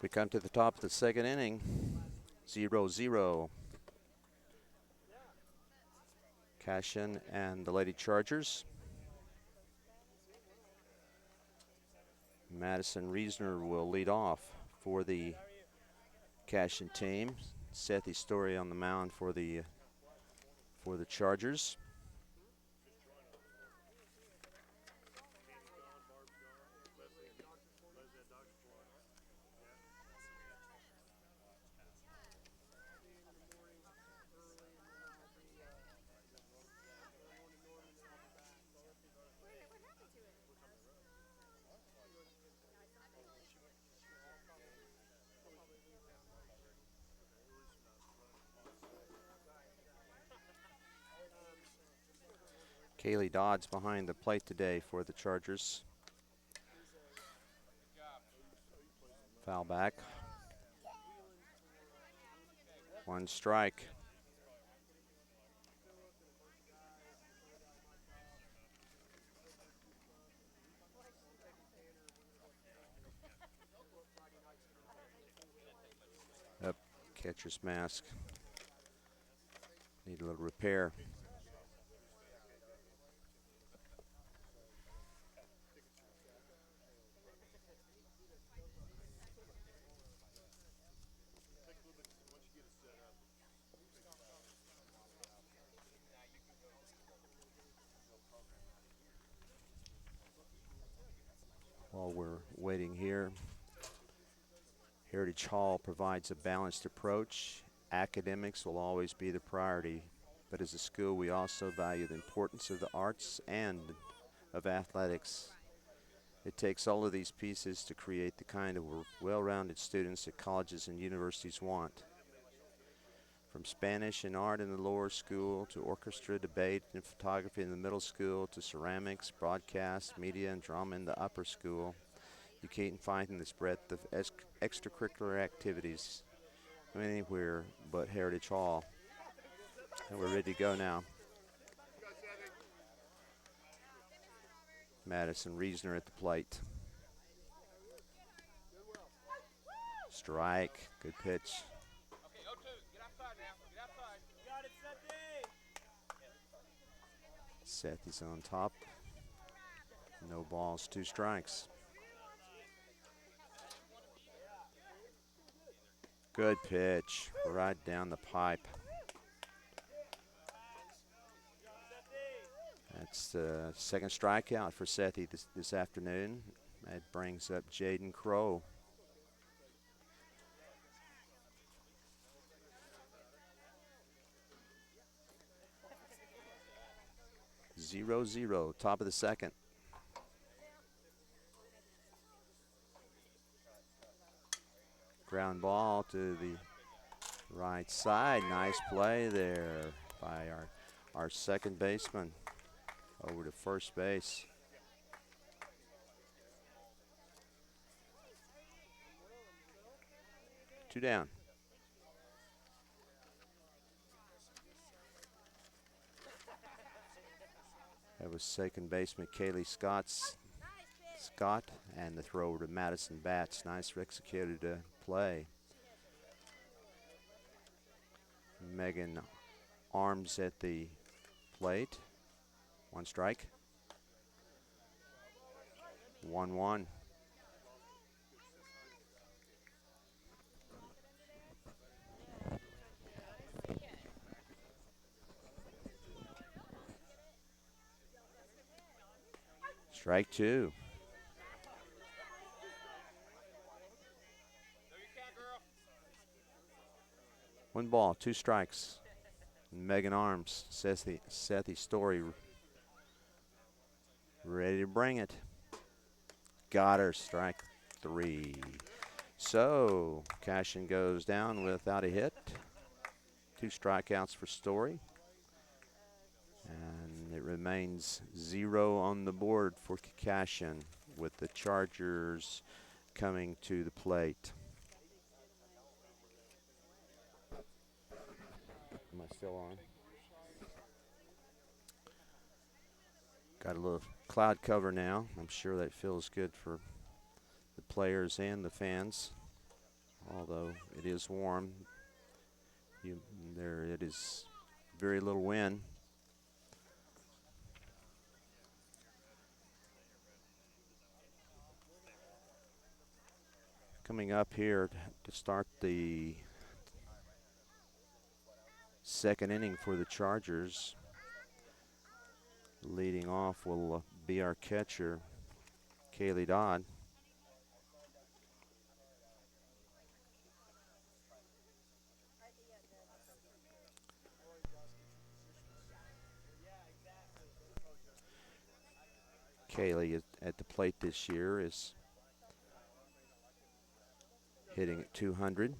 We come to the top of the second inning. 0-0. Cashin and the Lady Chargers. Madison Reesner will lead off for the Cashin team. Sethi Story on the mound for the Chargers. Kaylee Dodds behind the plate today for the Chargers. Foul back. One strike. Up, catcher's mask. Need a little repair. While we're waiting here, Heritage Hall provides a balanced approach. Academics will always be the priority, but as a school, we also value the importance of the arts and of athletics. It takes all of these pieces to create the kind of well-rounded students that colleges and universities want. From Spanish and art in the lower school to orchestra, debate, and photography in the middle school to ceramics, broadcast, media, and drama in the upper school, you can't find this breadth of extracurricular activities anywhere but Heritage Hall. And we're ready to go now. Madison Reesner at the plate. Strike, good pitch. Seth is on top. No balls, 2 strikes. Good pitch, right down the pipe. That's the second strikeout for Sethi this afternoon. That brings up Jaden Crow. 0-0, top of the second. Ground ball to the right side. Nice play there by our second baseman over to first base. Two down. That was second baseman Kaylee Scott, and the throw over to Madison Batts. Nice executed play. Megan Arms at the plate. 1 strike. 1-1. Strike 2. One ball, 2 strikes. Megan Arms, Sethi Story, ready to bring it. Got her, strike 3. So Cashin goes down without a hit. 2 strikeouts for Story. And it remains 0 on the board for Cashin, with the Chargers coming to the plate. Am I still on? Got a little cloud cover now. I'm sure that feels good for the players and the fans. Although it is warm, there it is very little wind. Coming up here to start the second inning for the Chargers. Leading off will be our catcher, Kaylee Dodd. Kaylee at the plate this year is hitting at 200.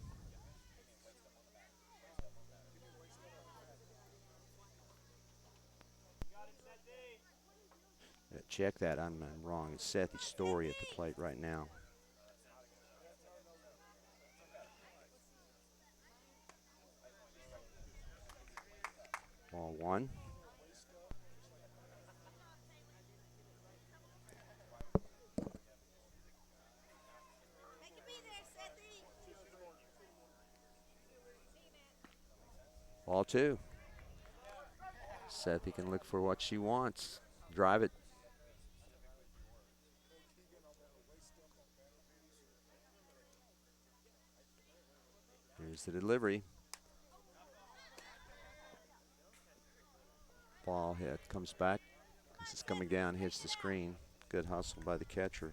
Check that, I'm wrong. It's Sethy Story at the plate right now. Ball one. Ball two. Sethy can look for what she wants. Drive it. Here's the delivery. Ball hit, comes back. This is coming down, hits the screen. Good hustle by the catcher.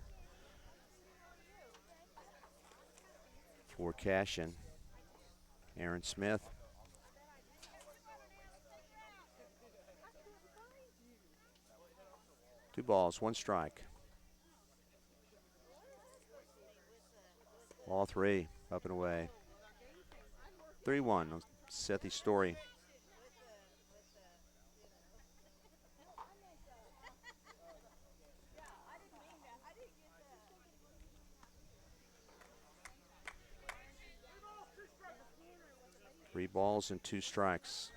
For Cashin, Aaron Smith. Two balls, one strike. Ball three, up and away. 3-1, Sethy Story. Three balls and two strikes.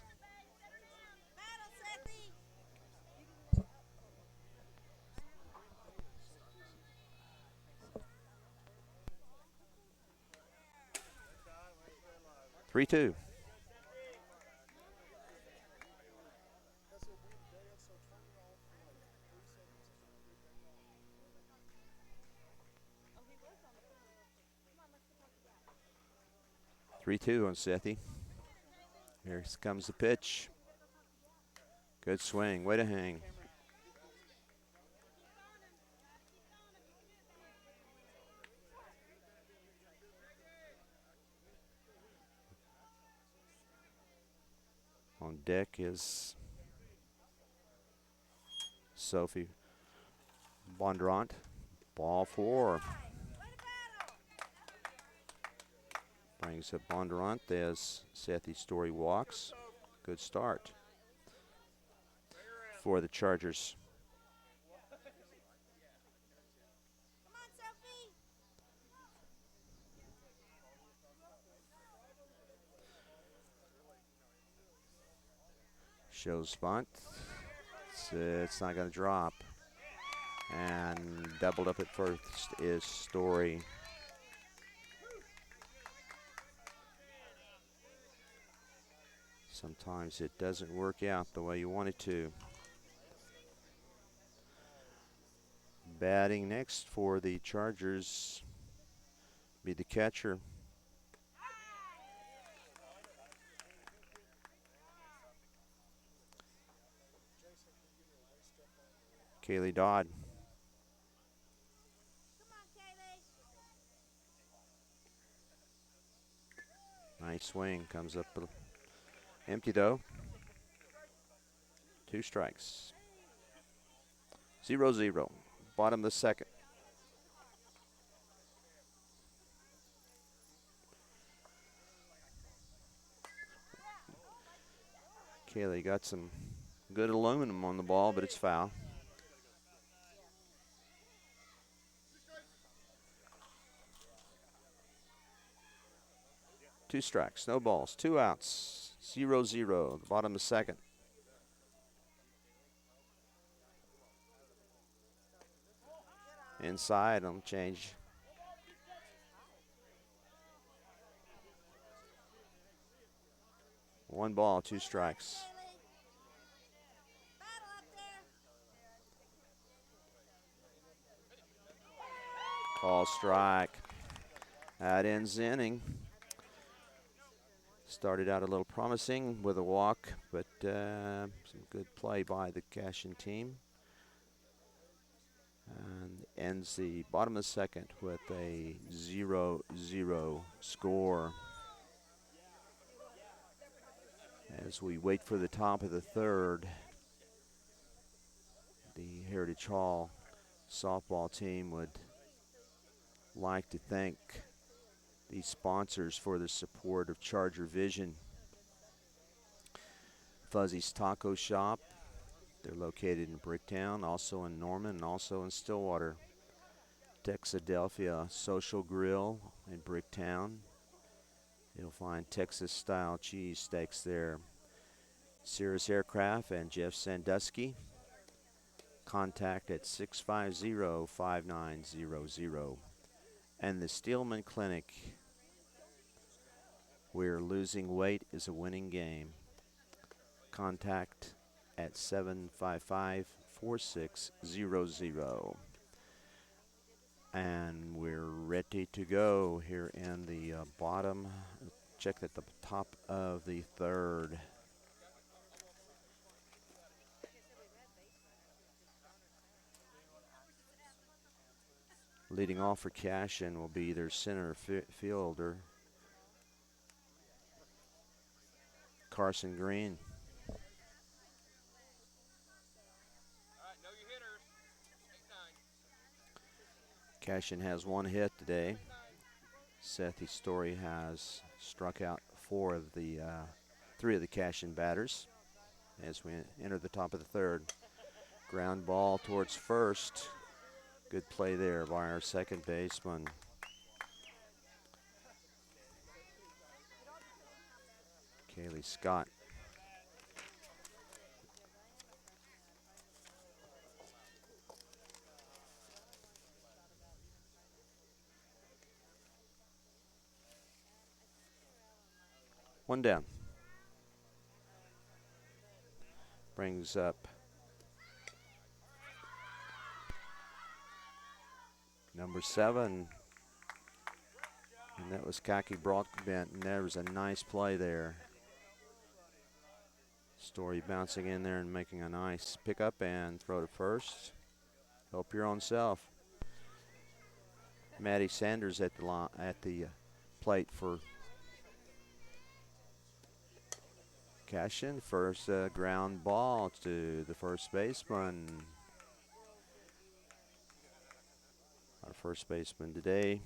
Three-two. Three-two on Sethy. Here comes the pitch. Good swing, way to hang. On deck is Sophie Bondurant. Ball four. Brings up Bondurant as Sethy Story walks. Good start for the Chargers. Shows bunt. It's not going to drop. And doubled up at first is Story. Sometimes it doesn't work out the way you want it to. Batting next for the Chargers be the catcher. Kaylee Dodd. Nice swing, comes up empty though. Two strikes. 0-0, bottom of the second. Kaylee got some good aluminum on the ball, but it's foul. Two strikes, no balls, two outs. 0-0, the bottom of the second. Inside on change. 1 ball, 2 strikes. Call strike. That ends the inning. Started out a little promising with a walk, but some good play by the Cashion team. And ends the bottom of the second with a 0-0 score. As we wait for the top of the third, the Heritage Hall softball team would like to thank the sponsors for the support of Charger Vision. Fuzzy's Taco Shop, they're located in Bricktown, also in Norman, and also in Stillwater. Texadelphia Social Grill in Bricktown. You'll find Texas-style cheese steaks there. Cirrus Aircraft and Jeff Sandusky. Contact at 650-5900. And the Steelman Clinic, where losing weight is a winning game. Contact at 755-4600. And we're ready to go here in the bottom. Check at the top of the third. Leading off for Cashion will be their center fielder, Carson Green. Cashion has 1 hit today. Seth Story has struck out 3 of the Cashion batters as we enter the top of the third. Ground ball towards first. Good play there by our second baseman. Kaylee Scott. One down. Brings up number 7. And that was Kaki Broadbent, and there was a nice play there. Story bouncing in there and making a nice pickup and throw to first. Help your own self. Maddie Sanders at the plate for Cashion. First ground ball to the first baseman. Our first baseman today.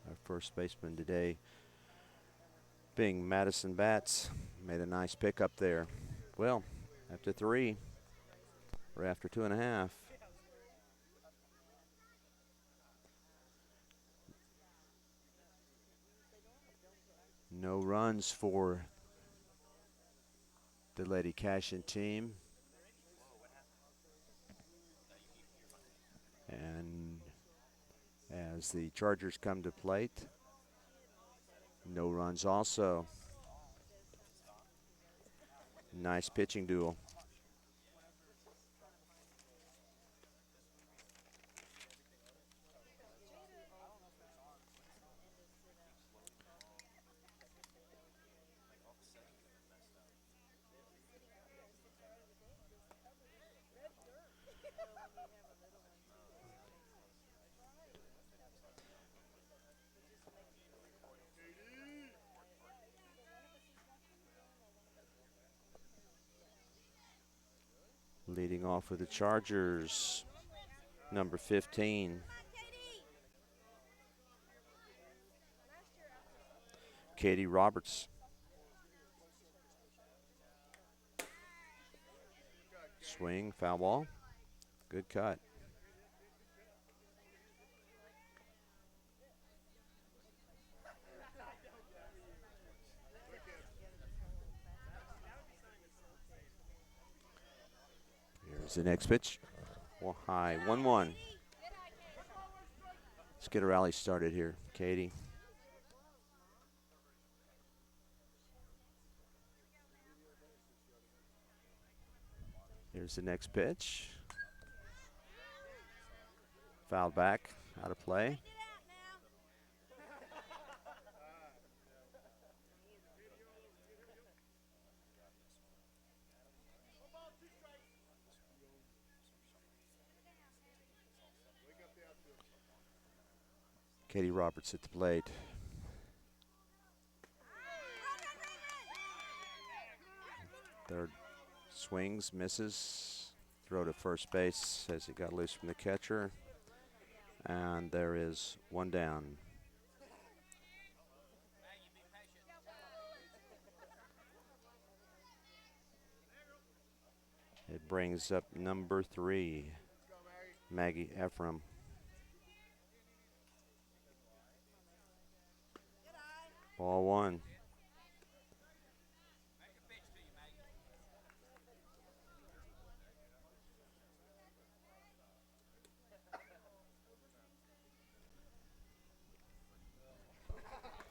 Our first baseman today being Madison Batts. Made a nice pickup there. Well, after 3, or after 2.5. No runs for the Lady Cashion team. And as the Chargers come to plate, no runs also. Nice pitching duel. Leading off with the Chargers, number 15. Katie Roberts. Swing, foul ball. Good cut. Here's the next pitch. Well, high, 1-1. Let's get a rally started here, Katie. Here's the next pitch. Fouled back, out of play. Katie Roberts at the plate. Third swings, misses. Throw to first base as it got loose from the catcher. And there is one down. It brings up number 3, Maggie Ephraim. Ball 1.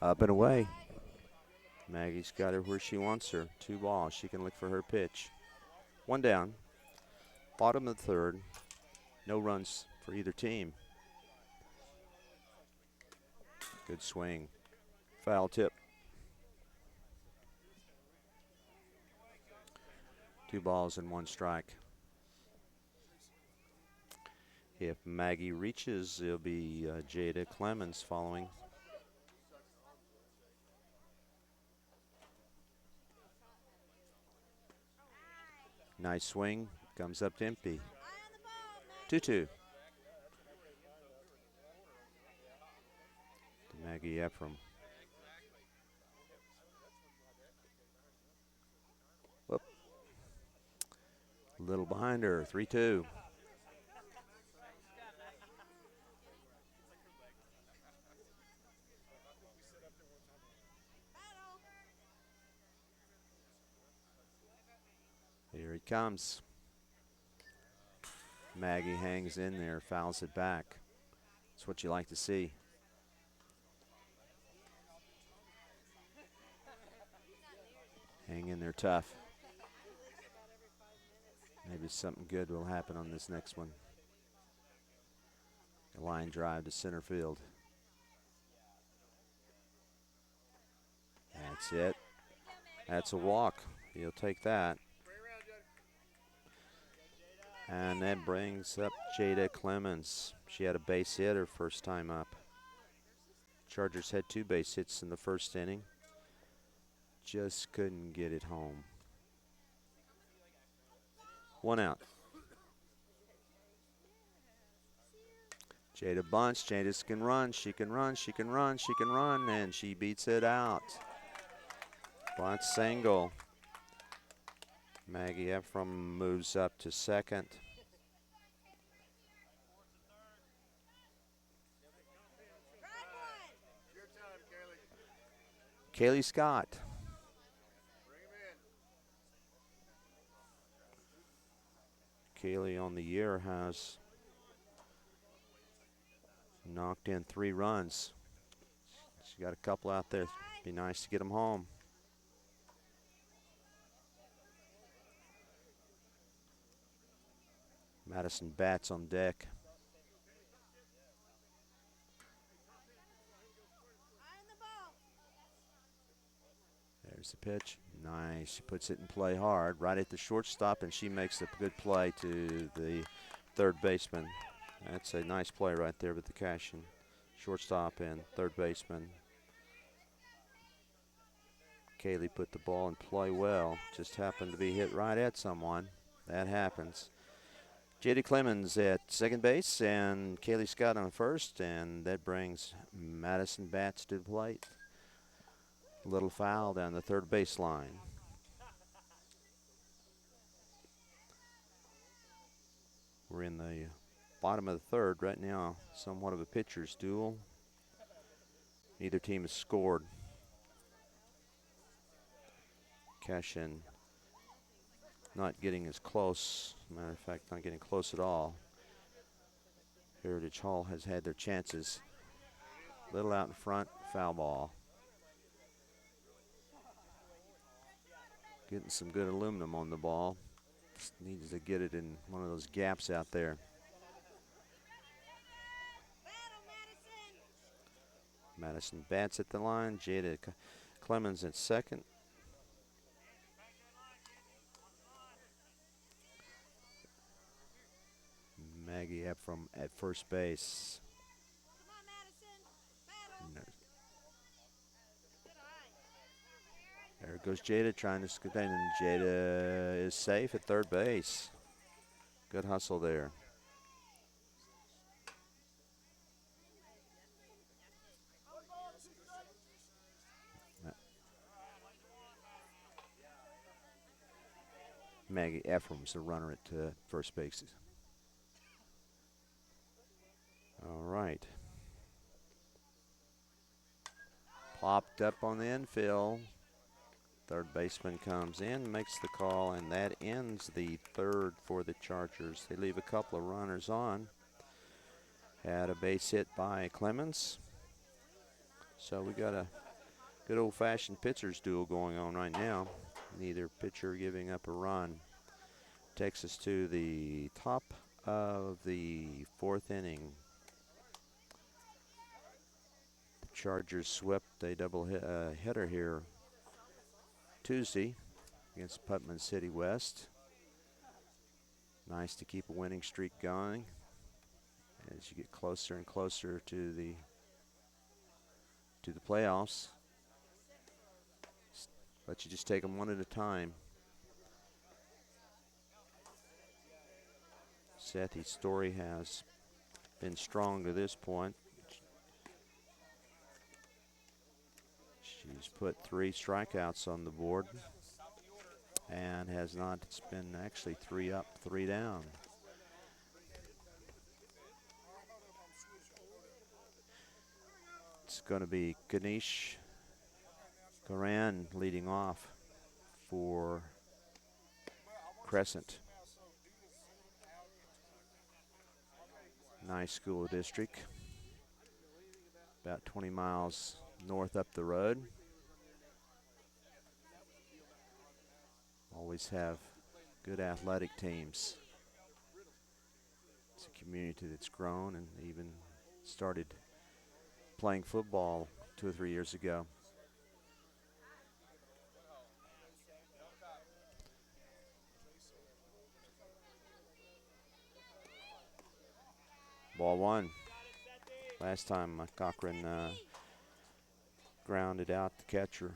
Up and away. Maggie's got her where she wants her. 2 balls. She can look for her pitch. 1 down. Bottom of the 3rd. No runs for either team. Good swing. Foul tip. 2 balls and 1 strike. If Maggie reaches, it'll be Jada Clemens following. Nice swing. Comes up to empty. 2-2. Maggie Ephraim. Whoop. A little behind her. 3-2. Here he comes. Maggie hangs in there, fouls it back. That's what you like to see. Hang in there tough. Maybe something good will happen on this next one. A line drive to center field. That's it. That's a walk. He'll take that. And that brings up Jada Clemens. She had a base hit her first time up. Chargers had 2 base hits in the first inning. Just couldn't get it home. 1 out. Jada bunts. Jada can run. She can run. She can run. She can run. And she beats it out. Bunt single. Maggie Ephraim moves up to second. Kaylee Scott. Kaylee on the year has knocked in 3 runs. She got a couple out there. Be nice to get them home. Madison Bats on deck. There's the pitch. Nice. She puts it in play hard, right at the shortstop, and she makes a good play to the third baseman. That's a nice play right there with the Cashion. Shortstop and third baseman. Kaylee put the ball in play well. Just happened to be hit right at someone. That happens. Jada Clemens at second base and Kaylee Scott on first, and that brings Madison Bats to the plate. A little foul down the third baseline. We're in the bottom of the third right now, somewhat of a pitcher's duel. Neither team has scored. Cashion not getting as close. Matter of fact, not getting close at all. Heritage Hall has had their chances. Little out in front, foul ball. Getting some good aluminum on the ball. Just needs to get it in one of those gaps out there. Madison bats at the line. Jada Clemens at second. Maggie Ephraim at first base. There goes Jada trying to scoot in, and Jada is safe at third base. Good hustle there. Maggie Ephraim's the runner at first base. All right. Popped up on the infield. Third baseman comes in, makes the call, and that ends the third for the Chargers. They leave a couple of runners on. Had a base hit by Clemens. So we got a good old-fashioned pitchers duel going on right now. Neither pitcher giving up a run. Takes us to the top of the fourth inning. The Chargers swept a double hitter here Tuesday against Putnam City West. Nice to keep a winning streak going as you get closer and closer to the playoffs. But you just take them one at a time. Sethi Story has been strong to this point. She's put 3 strikeouts on the board and has not. It's been actually 3 up, 3 down. It's going to be Ganesh Garan leading off for Crescent. Nice school district. About 20 miles north up the road. Always have good athletic teams. It's a community that's grown and even started playing football 2 or 3 years ago. Ball 1. Last time Cochran grounded out the catcher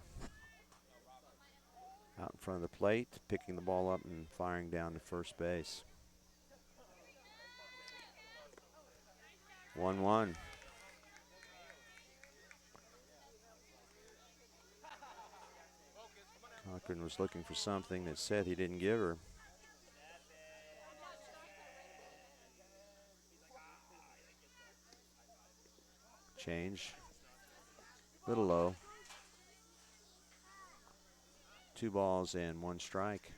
out in front of the plate, picking the ball up and firing down to first base. 1-1. Cochran was looking for something that said he didn't give her. Change. Little low. 2 balls and 1 strike.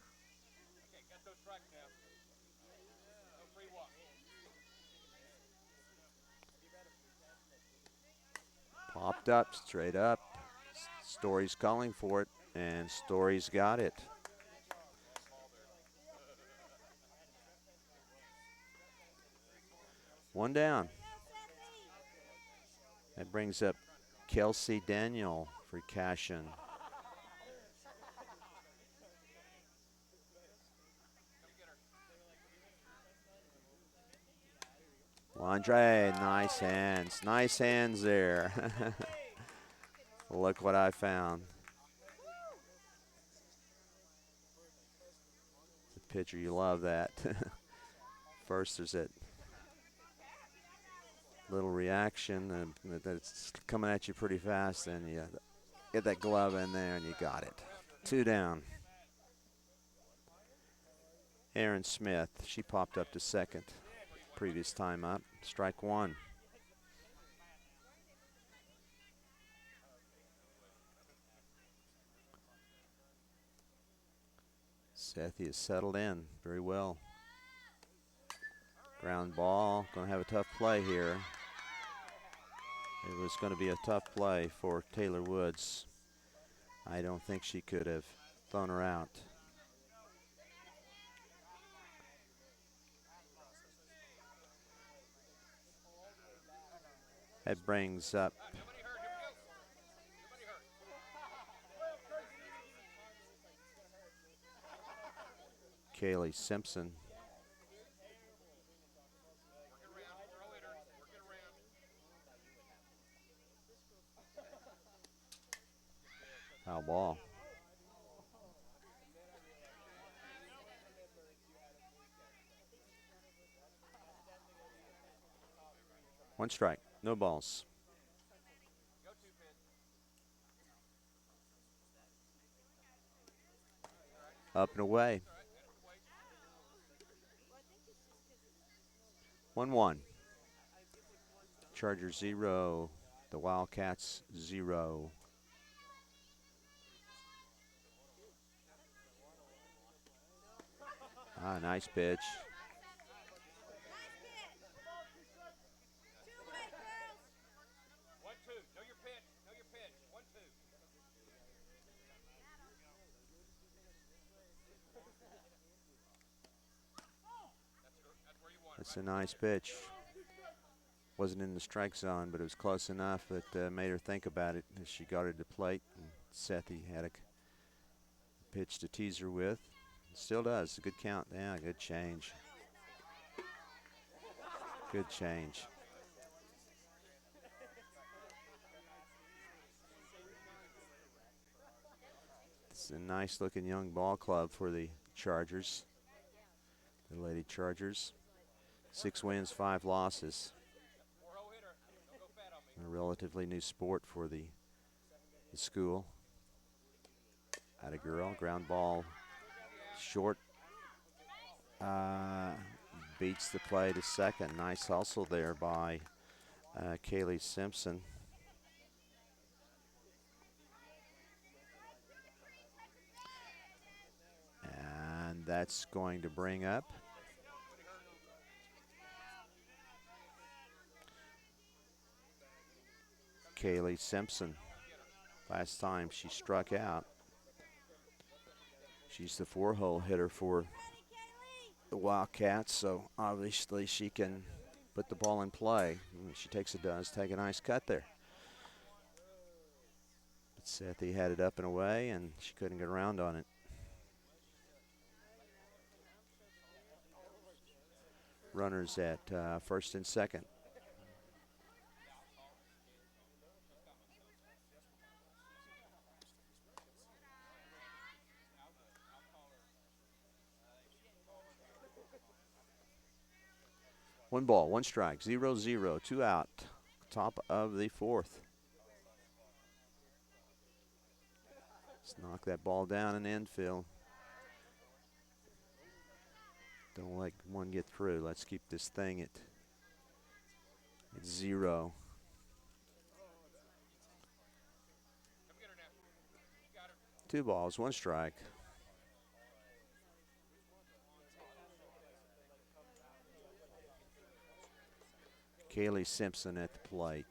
Popped up, straight up. Story's calling for it, and Story's got it. One down. That brings up Kelsey Daniel for Cashin. Andre, nice hands. Nice hands there. Look what I found. The pitcher, you love that. First, there's that little reaction that's coming at you pretty fast, and you get that glove in there and you got it. 2 down. Aaron Smith, she popped up to second previous time up. Strike 1. Sethi is settled in very well. Ground ball, going to have a tough play here. It was going to be a tough play for Taylor Woods. I don't think she could have thrown her out. That brings up Kaylee Simpson. Foul ball. One strike, no balls. Up and away. 1-1. Chargers 0, the Wildcats 0. Nice pitch. That's a nice pitch. Wasn't in the strike zone, but it was close enough that made her think about it as she guarded the plate. And Sethi had a pitch to tease her with. Still does. A good count. Yeah, good change. Good change. It's a nice looking young ball club for the Chargers. The Lady Chargers. 6 wins, 5 losses. A relatively new sport for the school. Atta girl, ground ball short. Beats the play to second. Nice hustle there by Kaylee Simpson. And that's going to bring up Kaylee Simpson. Last time she struck out. She's the 4-hole hitter for the Wildcats, so obviously she can put the ball in play. She does take a nice cut there. But Sethi had it up and away, and she couldn't get around on it. Runners at first and second. One ball, one strike, 0-0, 2 out, top of the 4th. Let's knock that ball down in the infield. Don't let one get through. Let's keep this thing at 0. Two balls, one strike. Kaylee Simpson at the plate.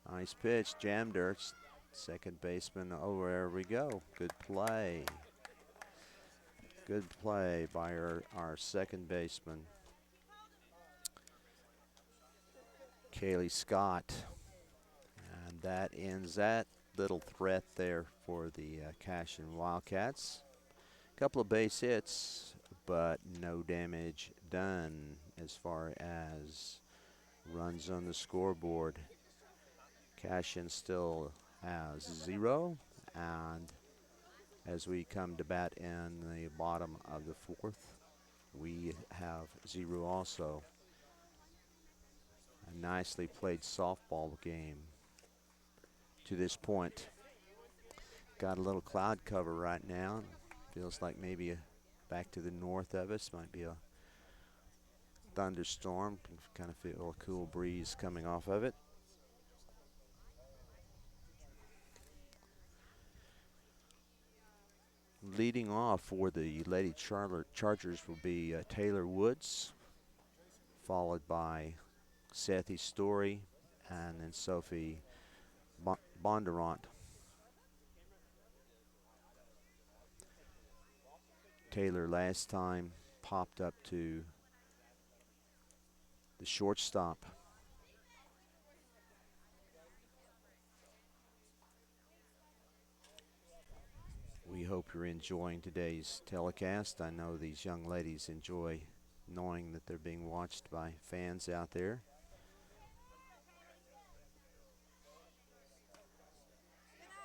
Nice pitch, jammed her. Second baseman, oh, there we go. Good play. Good play by our second baseman, Kaylee Scott. And that ends that little threat there for the Cashion Wildcats. Couple of base hits, but no damage done as far as runs on the scoreboard. Cashion still has 0, and as we come to bat in the bottom of the 4th, we have 0 also. A nicely played softball game to this point. Got a little cloud cover right now. Feels like maybe back to the north of us might be a thunderstorm. Kind of feel a cool breeze coming off of it. Leading off for the Lady Chargers will be Taylor Woods, followed by Sethi Story, and then Sophie Bondurant. Taylor last time popped up to the shortstop. We hope you're enjoying today's telecast. I know these young ladies enjoy knowing that they're being watched by fans out there.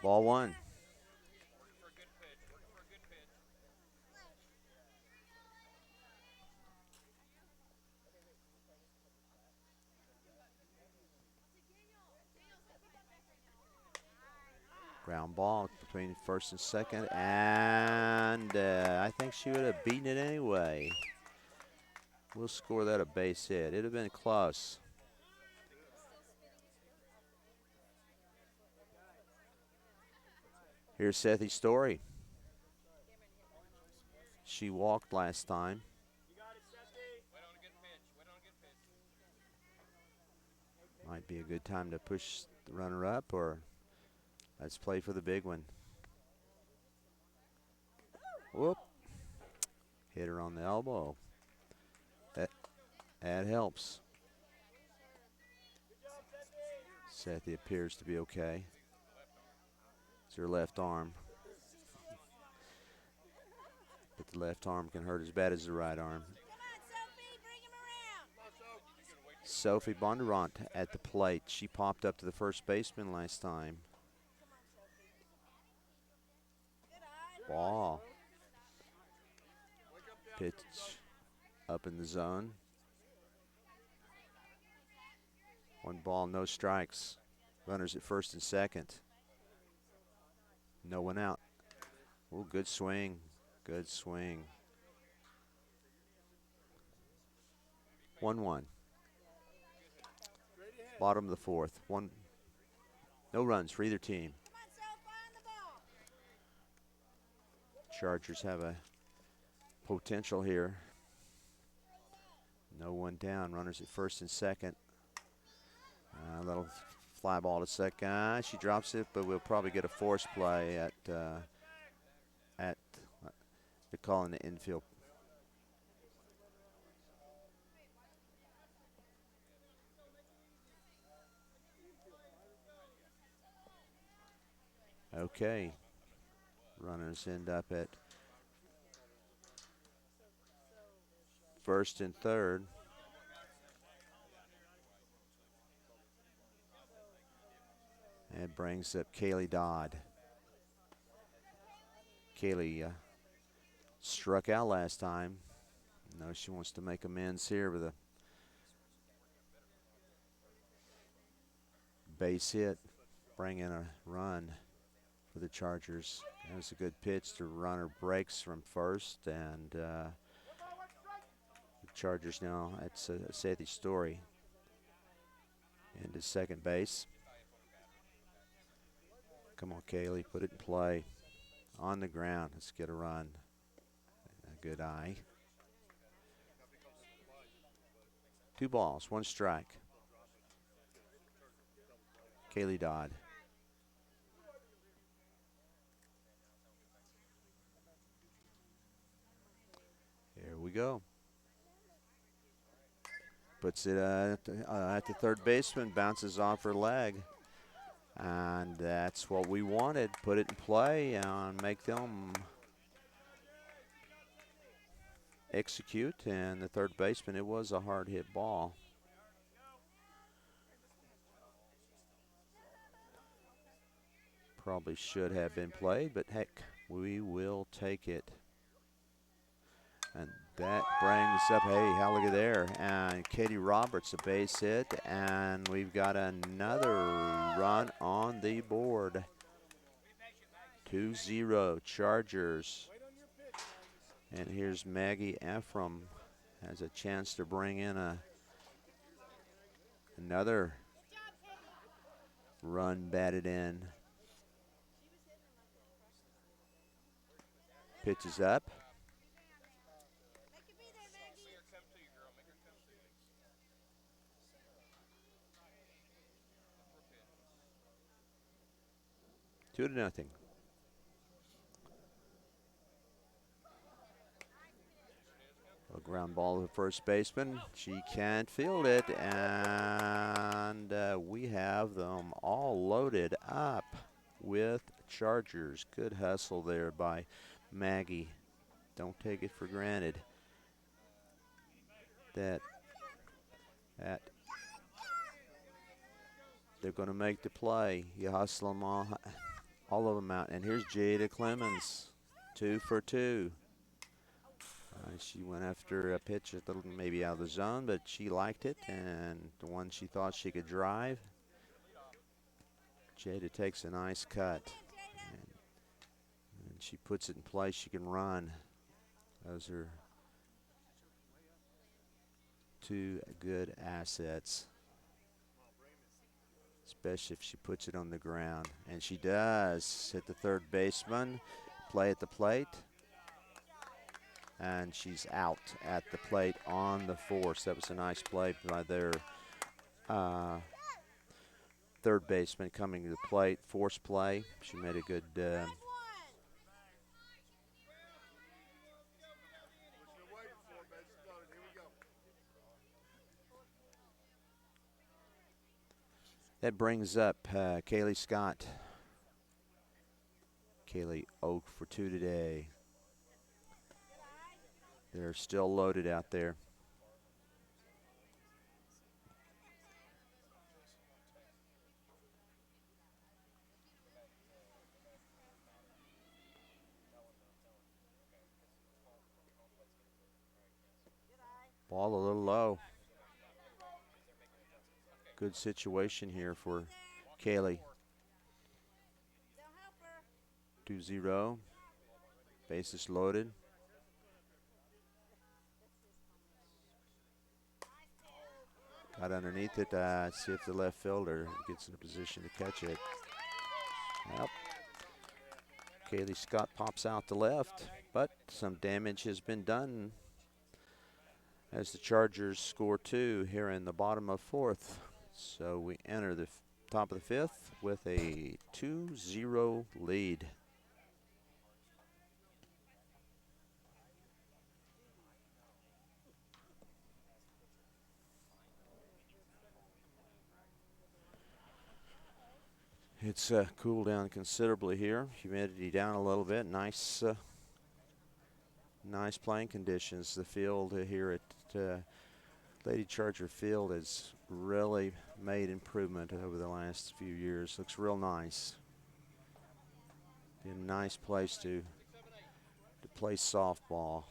Ball one. Ground ball between first and second, and I think she would have beaten it anyway. We'll score that a base hit. It'd have been close. Here's Sethi Story. She walked last time. Might be a good time to push the runner up, or let's play for the big one. Whoop. Hit her on the elbow. That helps. Sethi appears to be okay. It's her left arm. But the left arm can hurt as bad as the right arm. Sophie Bondurant at the plate. She popped up to the first baseman last time. Ball. Pitch up in the zone. 1 ball, no strikes. Runners at first and second. No one out. Oh, good swing. Good swing. 1-1. Bottom of the fourth. No runs for either team. Chargers have a potential here. No one down. Runners at first and second. Little fly ball to second. She drops it, but we'll probably get a force play at they're calling the infield. Okay. Runners end up at first and third. And brings up Kaylee Dodd. Kaylee struck out last time. No, she wants to make amends here with a base hit, bring in a run for the Chargers. That was a good pitch. The runner breaks from first, and the Chargers now, it's a Sethi Story into second base. Come on, Kaylee, put it in play. On the ground, let's get a run. A good eye. 2 balls, 1 strike. Kaylee Dodd. Here we go. Puts it at the third baseman, bounces off her leg. And that's what we wanted. Put it in play and make them execute. And the third baseman, it was a hard hit ball. Probably should have been played, but heck, we will take it. And that brings up, hey, how look at there. And Katie Roberts, a base hit, and we've got another run on the board. 2-0 Chargers. And here's Maggie Ephraim, has a chance to bring in another run batted in. Pitch is up. Two to nothing. A ground ball to the first baseman. She can't field it, and we have them all loaded up with Chargers. Good hustle there by Maggie. Don't take it for granted that they're going to make the play. You hustle them all of them out. And here's Jada Clemens, 2 for 2. She went after a pitch a little maybe out of the zone, but she liked it, and the one she thought she could drive. Jada takes a nice cut, and she puts it in place. She can run. Those are two good assets, especially if she puts it on the ground. And she does. Hit the third baseman, play at the plate. And she's out at the plate on the force. That was a nice play by their third baseman coming to the plate. Force play. She made a good that brings up Kaylee Scott. Kaylee 0 for 2 today. They're still loaded out there. Ball a little low. Good situation here for Kaylee. 2-0. Bases loaded. Got underneath it. See if the left fielder gets in a position to catch it. Well, Kaylee Scott pops out to left, but some damage has been done as the Chargers score 2 here in the bottom of 4th. So we enter the top of the 5th with a 2-0 lead. It's cooled down considerably here. Humidity down a little bit. Nice playing conditions. The field here at Lady Charger Field has really made improvement over the last few years. Looks real nice. Be a nice place to play softball.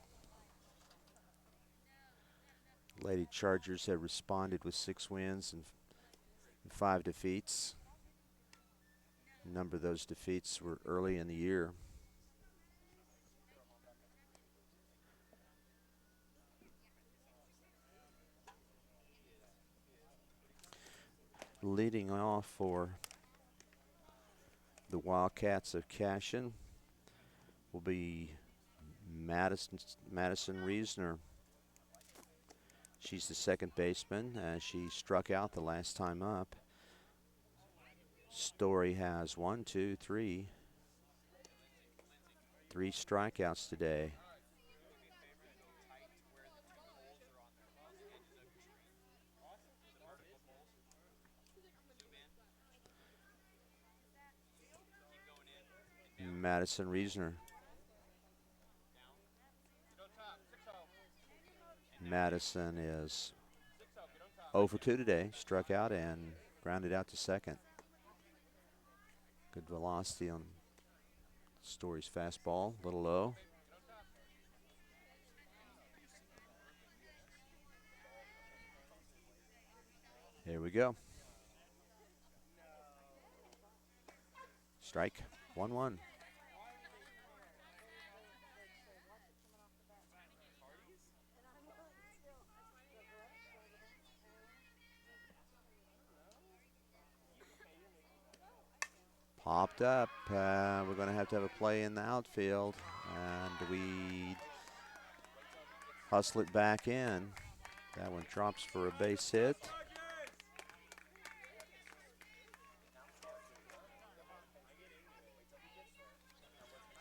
Lady Chargers have responded with 6 wins and 5 defeats. A number of those defeats were early in the year. Leading off for the Wildcats of Cashion will be Madison Reesner. She's the second baseman. She struck out the last time up. Story has 3 strikeouts today. Madison Reesner. Madison is 0 for 2 today. Struck out and grounded out to second. Good velocity on Story's fastball. A little low. Here we go. Strike. 1-1. Popped up. We're going to have a play in the outfield. And we hustle it back in. That one drops for a base hit.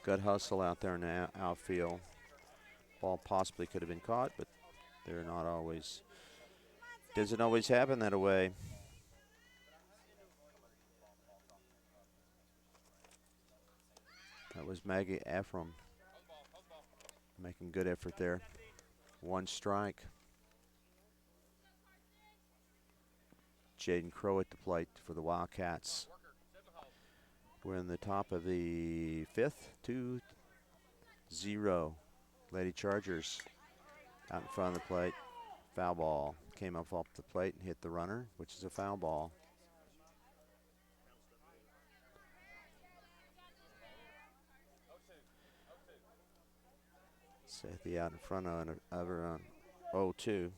Good hustle out there in the outfield. Ball possibly could have been caught, but they're not always. Doesn't always happen that way. That was Maggie Ephraim making good effort there. One strike. Jaden Crow at the plate for the Wildcats. We're in the top of the fifth, 2-0. Lady Chargers out in front of the plate. Foul ball. Came up off the plate and hit the runner, which is a foul ball. Sethi out in front of her on 0-2.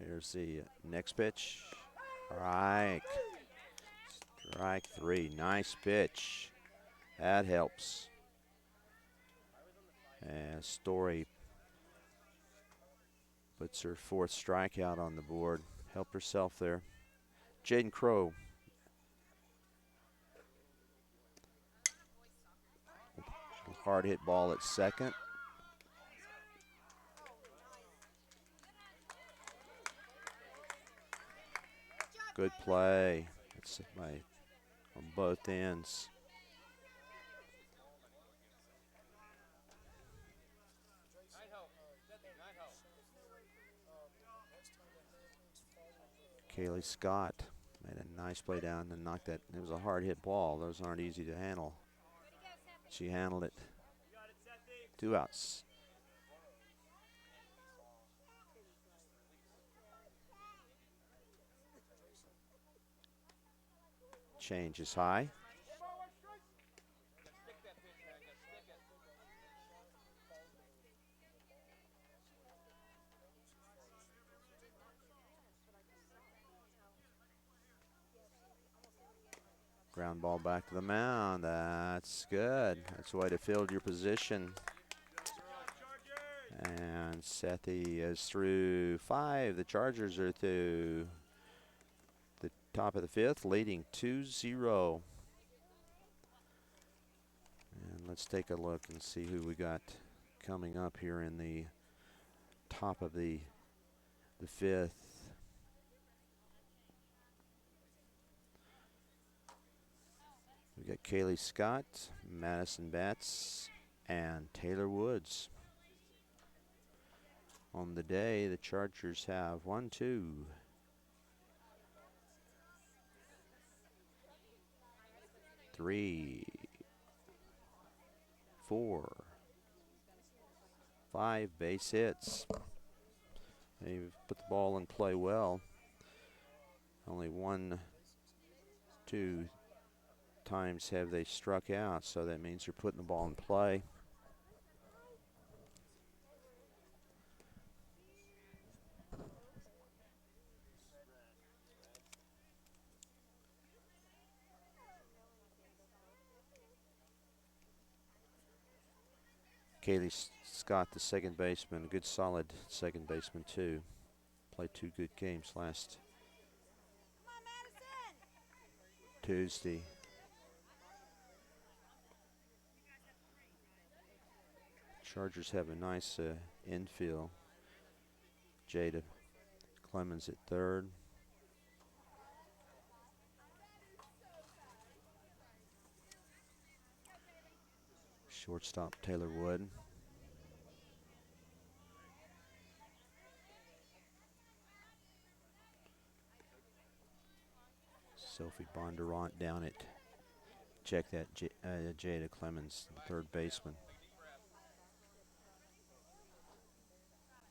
Here's the next pitch. Strike three. Nice pitch. That helps. And Story puts her fourth strikeout on the board. Helped herself there. Jaden Crow. Hard hit ball at second. Good play. That's on both ends. Kaylee Scott made a nice play down and knocked that. It was a hard hit ball. Those aren't easy to handle. She handled it. 2 outs. Change is high. Ground ball back to the mound. That's good. That's the way to field your position. And Sethi is through 5. The Chargers are through the top of the 5th, leading 2-0. And let's take a look and see who we got coming up here in the top of the 5th. We got Kaylee Scott, Madison Betts, and Taylor Woods. On the day, the Chargers have 1, 2, 3, 4, 5 base hits. They've put the ball in play well. Only 1, 2 times have they struck out, so that means you're putting the ball in play. Kaylee Scott, the second baseman, a good solid second baseman too. Played 2 good games last Tuesday. Chargers have a nice infield. Jada Clemens at third. Shortstop Taylor Wood. Sophie Bondurant down at, check that, Jada Clemens, the third baseman.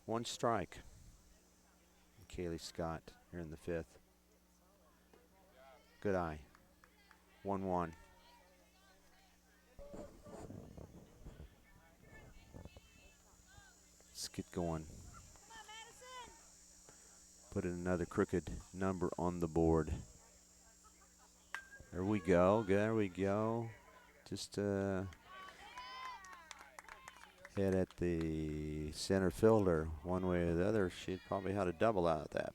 1 strike. Kaylee Scott here in the 5th. Good eye. 1-1. Let's get going. Put in another crooked number on the board. There we go. There we go. Just hit at the center fielder one way or the other. She'd probably had a double out of that.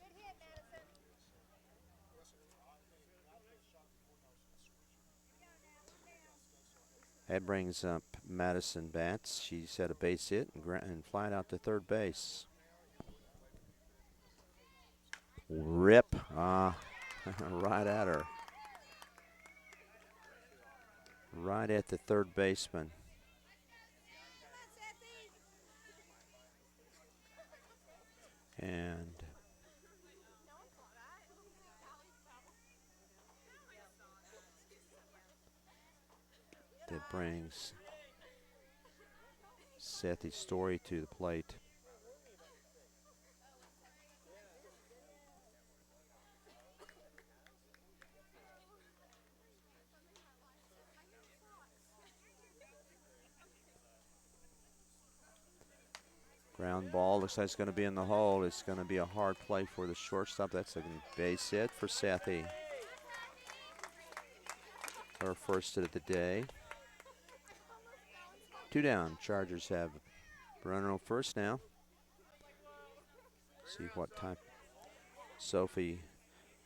That brings up Madison Batts. She's had a base hit and flying out to third base. Rip. Right at her. Right at the third baseman. And that brings Sethi Story to the plate. Ground ball, looks like it's going to be in the hole. It's going to be a hard play for the shortstop. That's a base hit for Sethi. Her first hit of the day. 2 down. Chargers have runner on first now. See what time. Sophie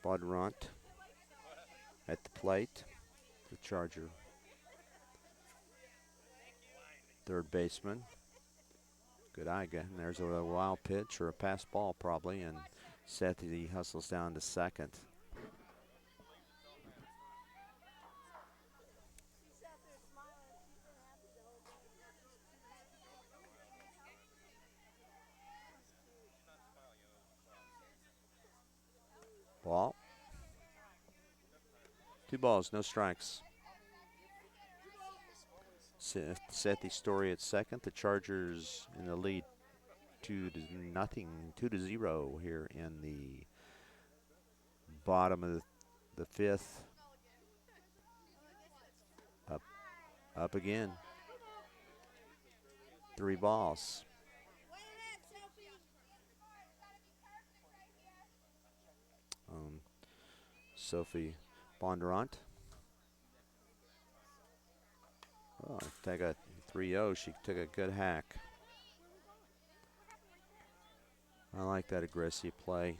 Baudrant at the plate. The Charger third baseman. Good eye, and there's a wild pitch or a pass ball probably, and Sethi hustles down to second. Ball. 2 balls, no strikes. Sethi Story at second. The Chargers in the lead 2-0 here in the bottom of the 5th. Up again. 3 balls. Sophie Bondurant. Oh, take a 3-0. She took a good hack. I like that aggressive play.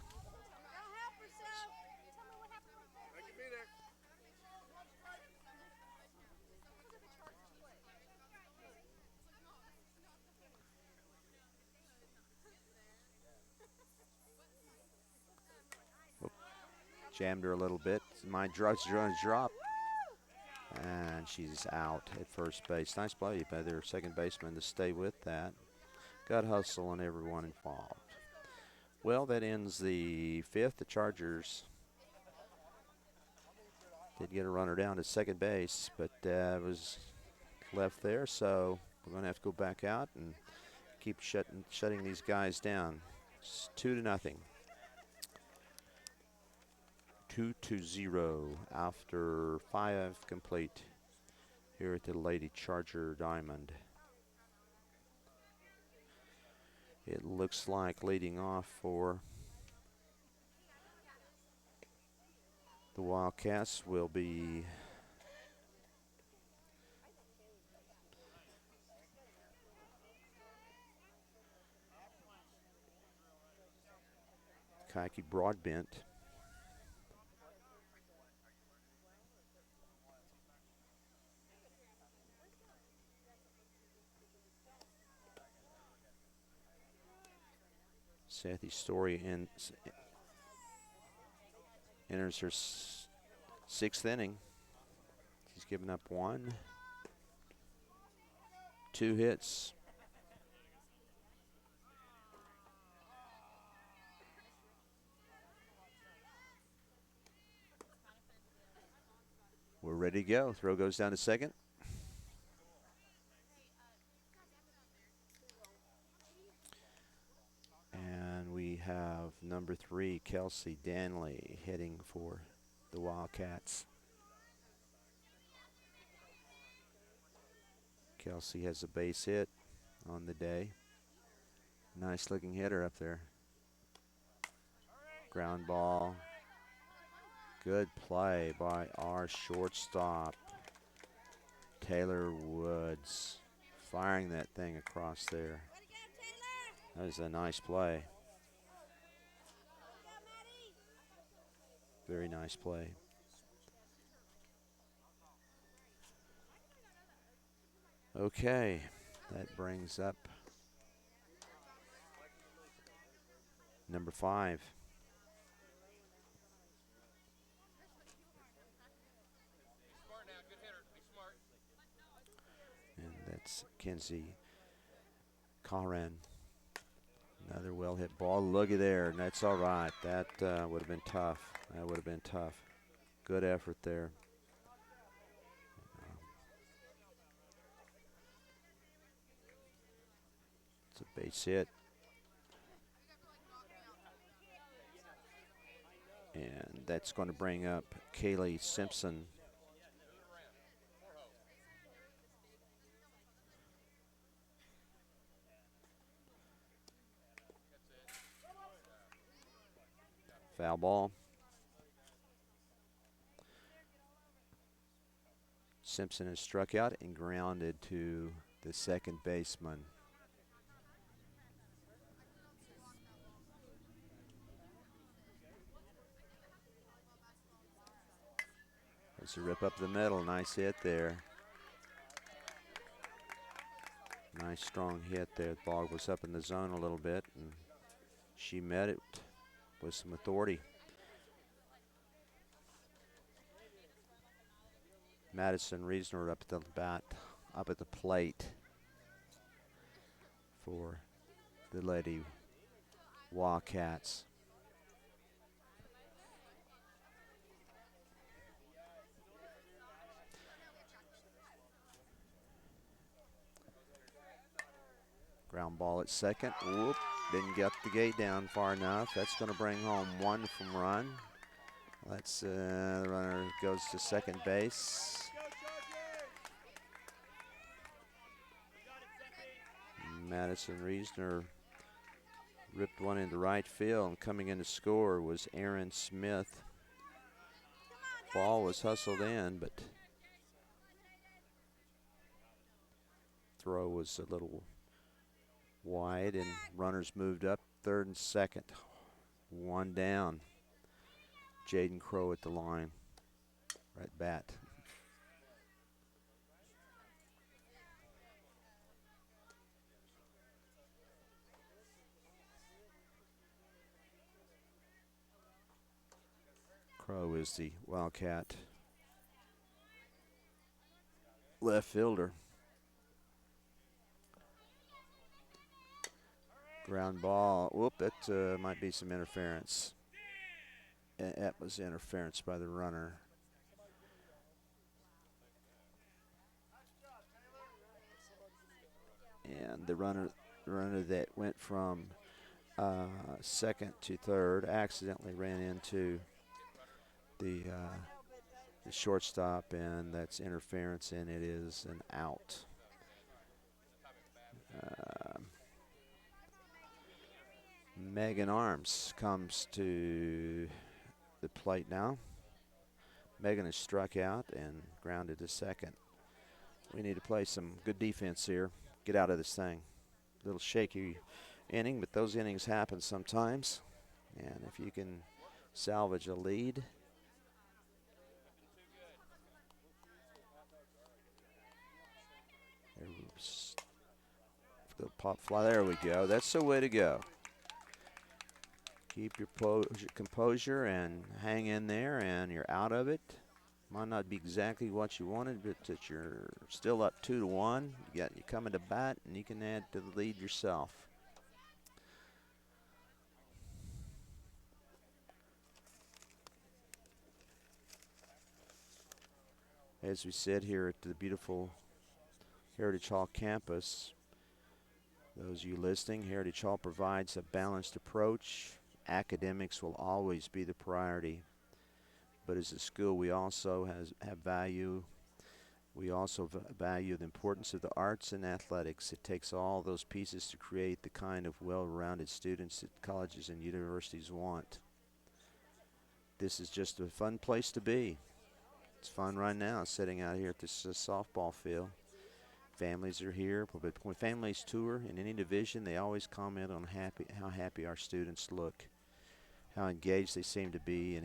Jammed her a little bit. My drugs drop. And she's out at first base. Nice play by their second baseman to stay with that. Gut hustle on everyone involved. Well, that ends the 5th. The Chargers did get a runner down to second base, but was left there. So we're going to have to go back out and keep shutting these guys down. It's 2-0. 2-0 after 5 complete here at the Lady Charger Diamond. It looks like leading off for the Wildcats will be Kaiki Broadbent. Sethi Story enters her 6th inning. She's given up 1, 2 hits. We're ready to go. Throw goes down to second. And we have number 3, Kelsey Danley, hitting for the Wildcats. Kelsey has a base hit on the day. Nice looking hitter up there. Ground ball. Good play by our shortstop, Taylor Woods, firing that thing across there. That was a nice play. Very nice play. Okay, that brings up number 5. And that's Kenzie Karan. Another well hit ball. Looky there, and that's all right. That would have been tough. That would have been tough. Good effort there. It's a base hit. And that's going to bring up Kaylee Simpson. Foul ball. Simpson is struck out and grounded to the second baseman. There's a rip up the middle. Nice hit there. Nice strong hit there. The ball was up in the zone a little bit, and she met it with some authority. Madison Reesner up at the bat, up at the plate for the Lady Wildcats. Ground ball at second. Whoop, didn't get the gate down far enough. That's going to bring home one from run. That's the runner goes to second base. Madison Reesner ripped one into right field, and coming in to score was Aaron Smith. Ball was hustled in, but throw was a little wide, and runners moved up third and second. One down. Jaden Crow at the line, right bat. Crow is the Wildcat left fielder. Ground ball. Whoop, that might be some interference. That was interference by the runner. And the runner that went from second to third accidentally ran into the shortstop, and that's interference, and it is an out. Megan Arms comes to the plate now. Megan is struck out and grounded to second. We need to play some good defense here. Get out of this thing. A little shaky inning, but those innings happen sometimes. And if you can salvage a lead, the pop fly. There we go. That's the way to go. Keep your composure and hang in there, and you're out of it. Might not be exactly what you wanted, but that you're still up 2-1. You coming to bat, and you can add to the lead yourself. As we sit here at the beautiful Heritage Hall campus, those of you listening, Heritage Hall provides a balanced approach. Academics will always be the priority, but as a school we also have value. We also value the importance of the arts and athletics. It takes all those pieces to create the kind of well-rounded students that colleges and universities want. this is just a fun place to be. It's fun right now sitting out here at this softball field. Families are here. But when families tour in any division, they always comment on how happy our students look, how engaged they seem to be,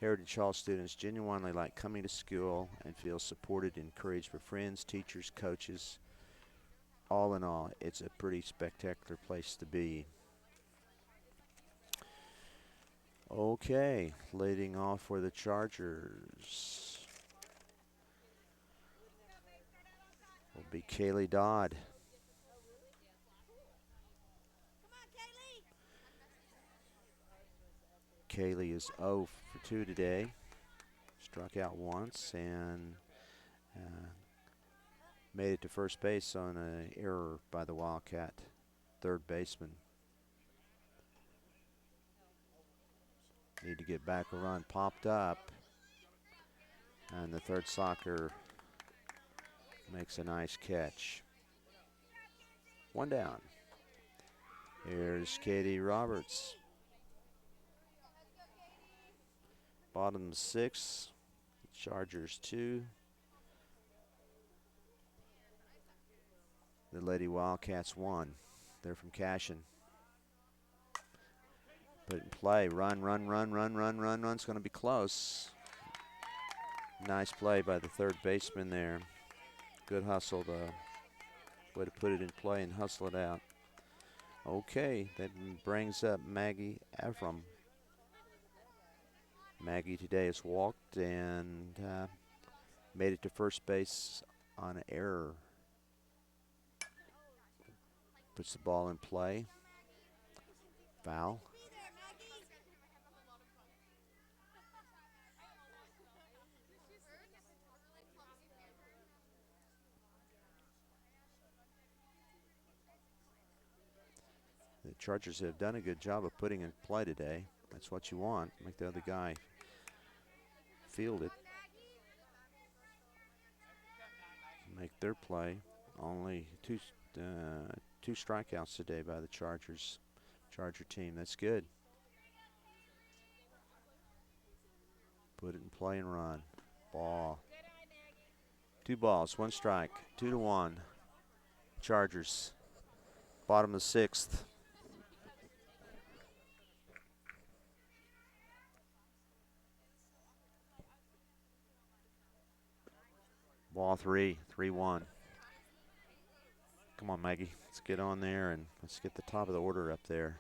Heritage Hall students genuinely like coming to school and feel supported and encouraged by friends, teachers, coaches. All in all, it's a pretty spectacular place to be. Okay, leading off for the Chargers will be Kaylee Dodd. Kaylee is 0 for 2 today. Struck out once and made it to first base on an error by the Wildcat third baseman. Need to get back a run popped up. And the third soccer makes a nice catch. One down. Here's Katie Roberts. Bottom 6, Chargers 2. The Lady Wildcats 1. They're from Cashion. Put it in play. Run. It's going to be close. Nice play by the third baseman there. Good hustle. The way to put it in play and hustle it out. Okay, that brings up Maggie Ephraim. Maggie today has walked and made it to first base on an error. Puts the ball in play. Foul. The Chargers have done a good job of putting in play today. That's what you want. Make the other guy field it. Make their play. Only two strikeouts today by the Charger team. That's good. Put it in play and run. Ball. 2 balls, 1 strike. 2-1. Chargers. Bottom of the 6th. Ball 3, 3-1. Come on, Maggie. Let's get on there and let's get the top of the order up there.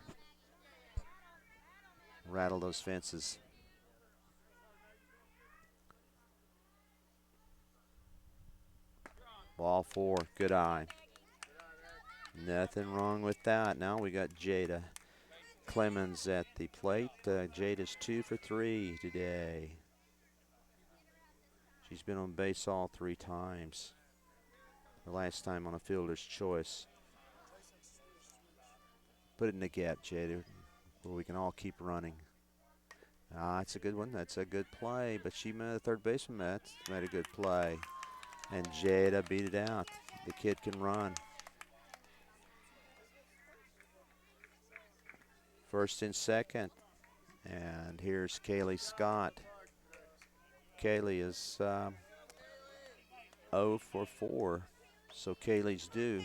Rattle those fences. Ball 4, good eye. Nothing wrong with that. Now we got Jada Clemens at the plate. Jada's 2 for 3 today. She's been on base all 3 times. The last time on a fielder's choice. Put it in the gap, Jada, where we can all keep running. It's a good one. That's a good play. But the third baseman made a good play. And Jada beat it out. The kid can run. First and second. And here's Kaylee Scott. Kaylee is 0 for 4. So Kaylee's due.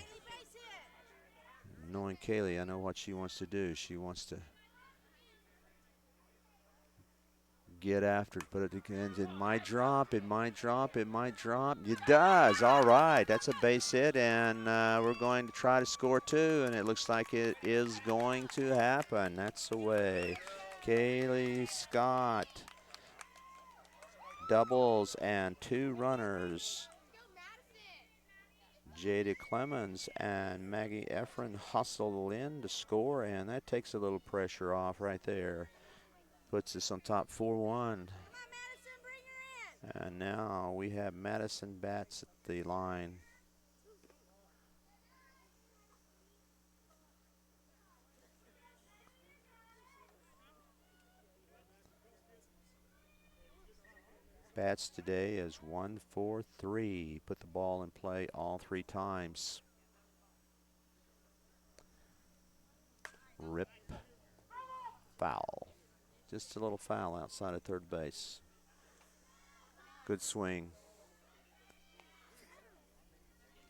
Knowing Kaylee, I know what she wants to do. She wants to get after it, put it again. It might drop. It does. All right. That's a base hit, and we're going to try to score 2, and it looks like it is going to happen. That's the way. Kaylee Scott doubles and 2 runners. Jada Clemens and Maggie Ephraim hustle in to score, and that takes a little pressure off right there. Puts us on top 4-1. And now we have Madison bats at the line. Bats today is 1 for 3. Put the ball in play all 3 times. Rip. Foul. Just a little foul outside of third base. Good swing.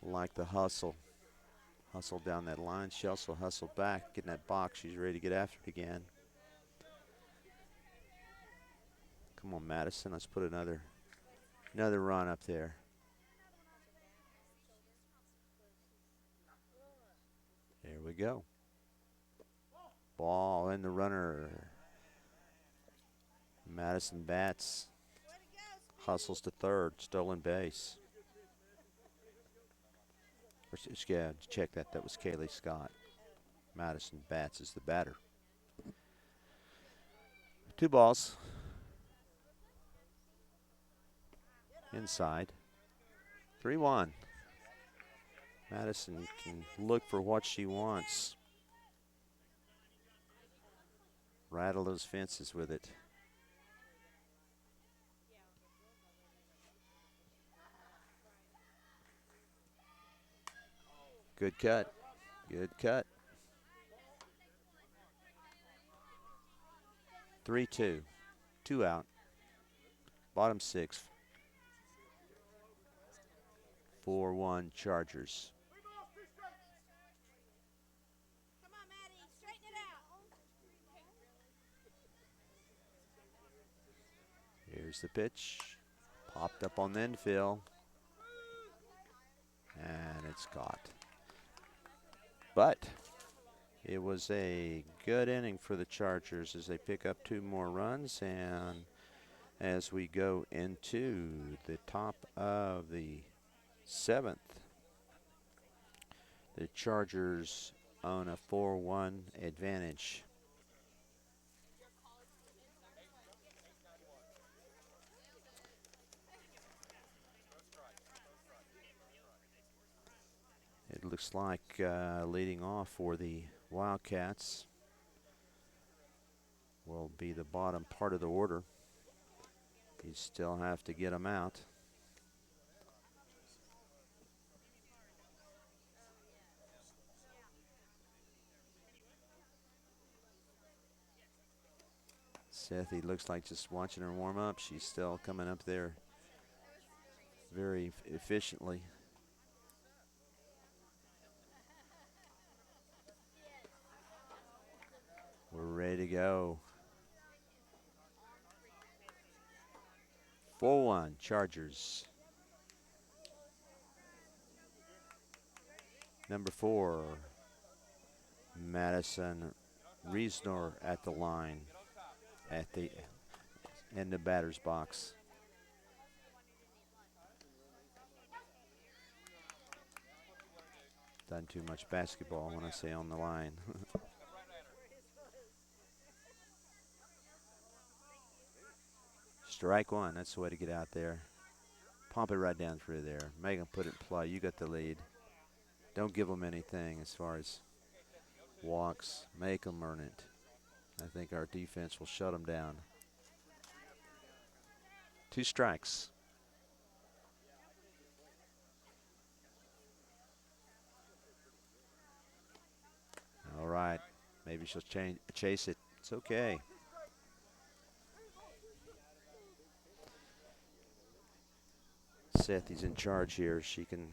Like the hustle. Hustle down that line. She also hustled back, get in that box. She's ready to get after it again. Come on, Madison. Let's put another run up there. There we go. Ball in the runner. Madison bats. Hustles to third. Stolen base. Yeah, check that. That was Kaylee Scott. Madison bats is the batter. 2 balls. Inside. 3-1. Madison can look for what she wants. Rattle those fences with it. Good cut. Good cut. 3-2. 2 out. Bottom 6. 4-1 Chargers. Come on, Maddie, straighten it out. Here's the pitch. Popped up on the infield. And it's caught. But it was a good inning for the Chargers as they pick up 2 more runs. And as we go into the top of the 7th, the Chargers own a 4-1 advantage. It looks like leading off for the Wildcats will be the bottom part of the order. You still have to get them out. Sethi looks like just watching her warm up. She's still coming up there very efficiently. We're ready to go. 4-1 Chargers. Number 4, Madison Reesnor at the line, in the batter's box. Done too much basketball when I say on the line. Strike 1. That's the way to get out there. Pump it right down through there. Make them put it in play. You got the lead. Don't give them anything as far as walks. Make them earn it. I think our defense will shut them down. 2 strikes. All right. Maybe she'll chase it. It's okay. Sethi's in charge here. She can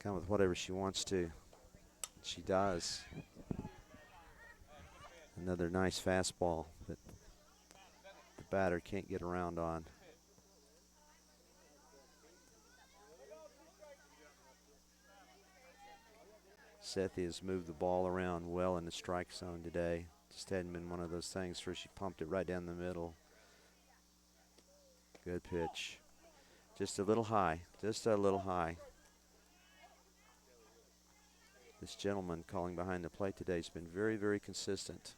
come with whatever she wants to. She does. Another nice fastball that the batter can't get around on. Sethi has moved the ball around well in the strike zone today. Just hadn't been one of those things where she pumped it right down the middle. Good pitch. Just a little high. Just a little high. This gentleman calling behind the plate today has been very, very consistent.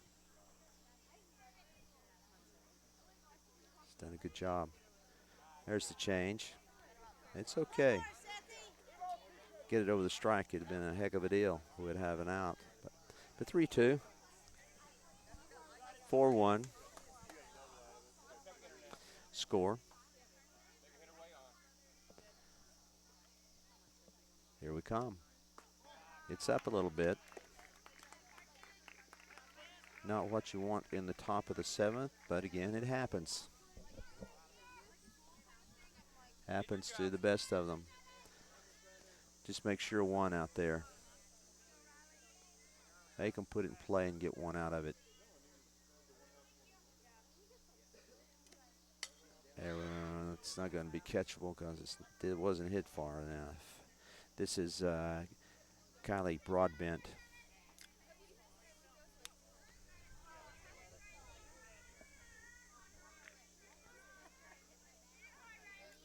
He's done a good job. There's the change. It's okay. Get it over the strike. It'd have been a heck of a deal. We'd have an out. But 3-2. 4-1. Score. Here we come. It's up a little bit. Not what you want in the top of the 7th, but again, it happens. Happens to the best of them. Just make sure one out there. Make them put it in play and get one out of it. It's not going to be catchable because it wasn't hit far enough. This is Kylie Broadbent.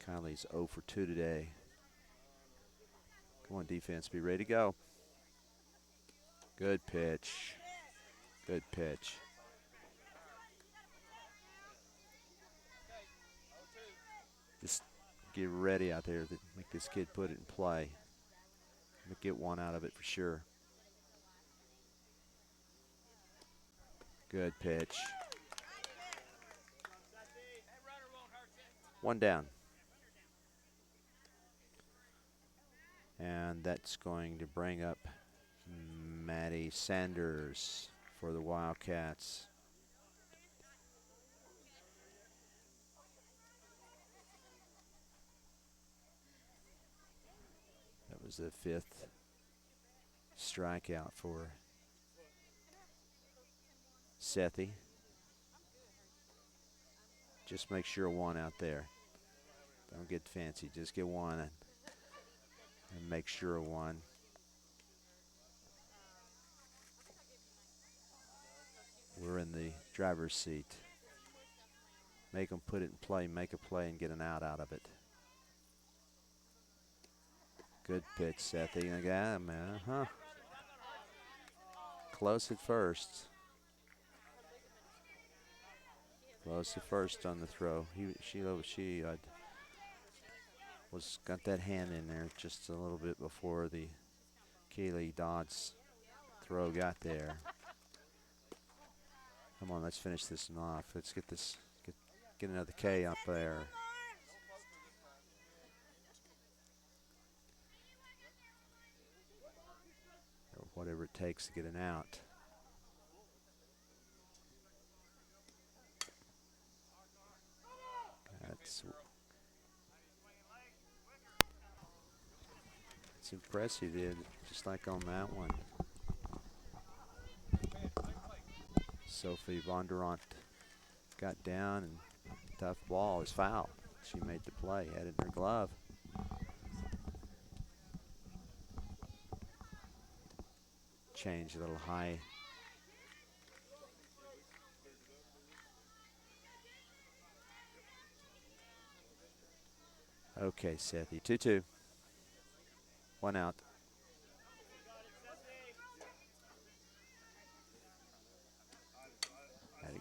Kylie's 0 for 2 today. Come on, defense, be ready to go. Good pitch. Good pitch. Just get ready out there to make this kid put it in play. Get one out of it for sure. Good pitch. One down. And that's going to bring up Maddie Sanders for the Wildcats. That was the 5th strikeout for Sethi. Just make sure one out there. Don't get fancy. Just get one and make sure one. We're in the driver's seat. Make them put it in play, make a play, and get an out of it. Good pitch, Sethi. Close at first. Close at first on the throw. She got that hand in there just a little bit before the Kaylee Dodds throw got there. Come on, let's finish this one off. Let's get this, get another K up there. Or whatever it takes to get an out. It's impressive, just like on that one. Sophie Vonderant got down and tough ball is foul. She made the play, had it in her glove. Change a little high. Okay, Sethi, 2-2. One out.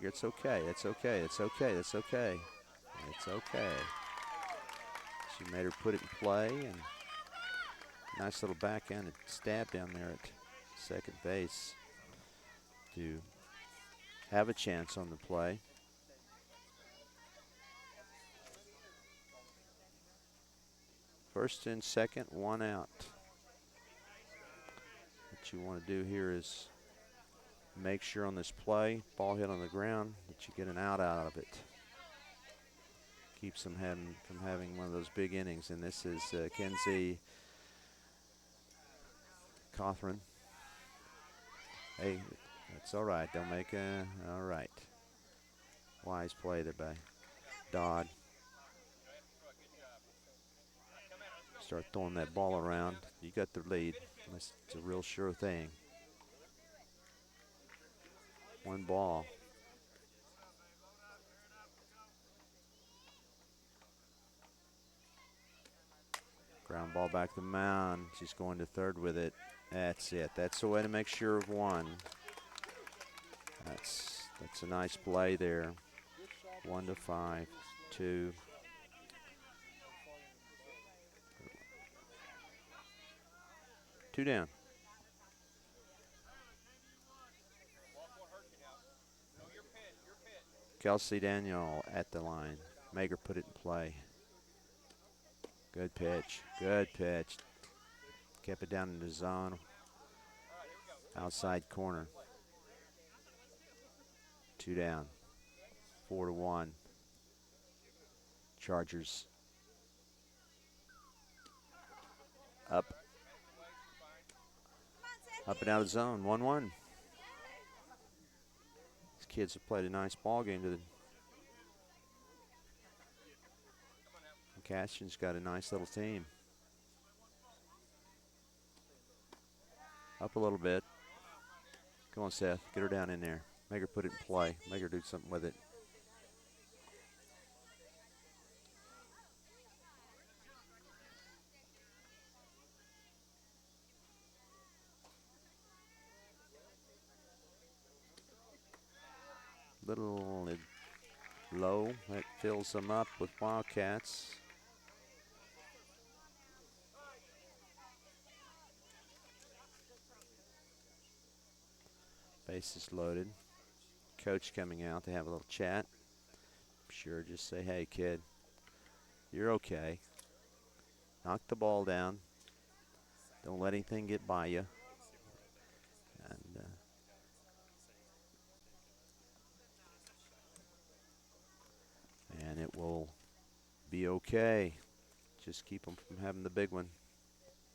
It's okay, it's okay, it's okay, it's okay. It's okay. She made her put it in play, and nice little backhanded stab down there at second base to have a chance on the play. First and second, one out. What you want to do here is make sure on this play, ball hit on the ground, that you get an out of it. Keeps them from having one of those big innings. And this is Kenzie Cothran. Hey, that's all right. Don't make a, all right. Wise play there by Dodd. Start throwing that ball around. You got the lead. It's a real sure thing. One ball. Ground ball back to the mound. She's going to third with it. That's it. That's the way to make sure of one. That's a nice play there. 1-5, 2. Two down. Kelsey Daniel at the line. Mager put it in play. Good pitch. Good pitch. Kept it down in the zone. Outside corner. 2 down. 4-1. Chargers up. Up and out of zone. 1-1. These kids have played a nice ball game today. Cassion's got a nice little team. Up a little bit. Come on, Seth. Get her down in there. Make her put it in play. Make her do something with it. Little low. That fills them up with Wildcats. Bases loaded. Coach coming out to have a little chat. I'm sure just say, hey, kid, you're okay. Knock the ball down. Don't let anything get by you. And it will be okay. Just keep them from having the big one,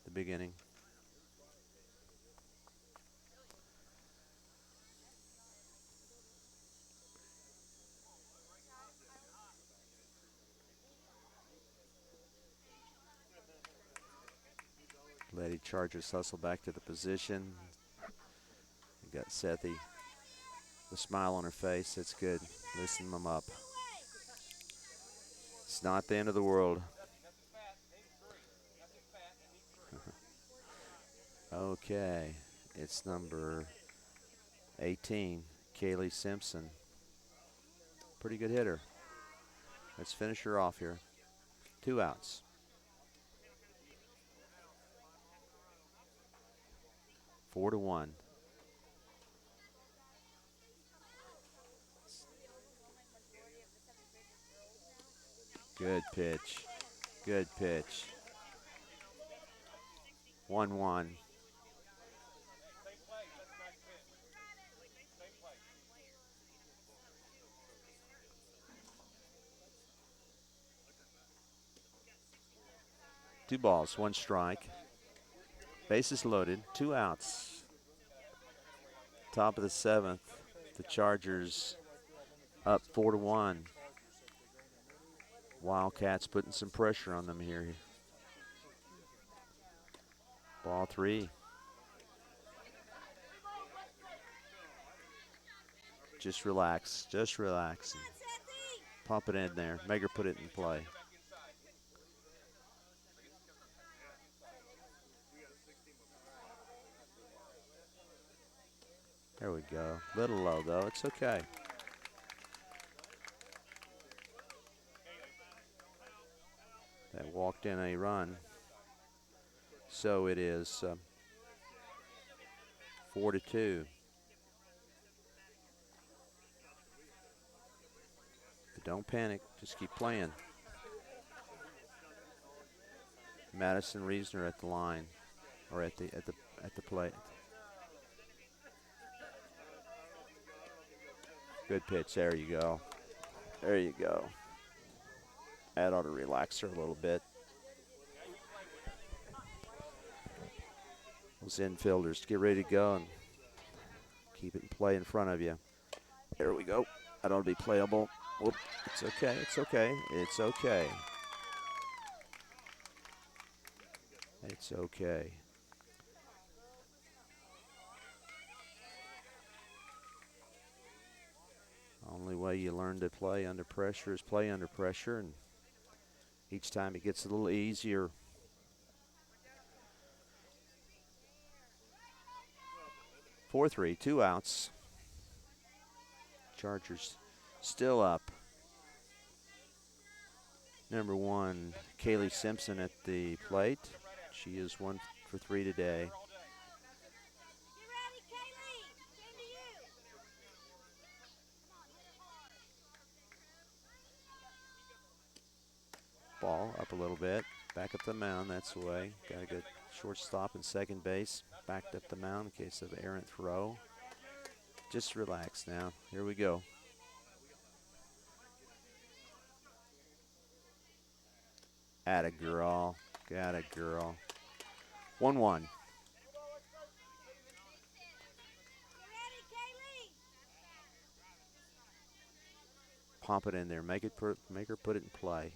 the big inning. Lady Chargers hustle back to the position. You got Sethi, the smile on her face. That's good. Loosen them up. It's not the end of the world. Okay, it's number 18, Kaylee Simpson. Pretty good hitter. Let's finish her off here. 2 outs. Four to 1. Good pitch. Good pitch. 1-1. Two balls, 1 strike. Bases loaded, 2 outs. Top of the 7th. The Chargers up 4-1. Wildcats putting some pressure on them here. Ball 3. Just relax. Just relax. Pump it in there. Make her put it in play. There we go. Little low, though. It's okay. That walked in a run. So it is 4-2. But don't panic. Just keep playing. Madison Reesner at the line, or at the plate. Good pitch. There you go. There you go. That ought to relax her a little bit. Those infielders, get ready to go and keep it in play in front of you. There we go. That ought to be playable. Whoop. It's okay. It's okay. It's okay. It's okay. Only way you learn to play under pressure is play under pressure, and each time it gets a little easier. Four, 3, 2 outs. Chargers still up. Number 1, Kaylee Simpson at the plate. She is 1 for 3 today. Ball up a little bit. Back up the mound. That's the way. Got a good shortstop and second base. Backed up the mound in case of errant throw. Just relax now. Here we go. Atta girl. Got a girl. 1-1. You ready, Kaylee? Pop it in there. Make her put it in play.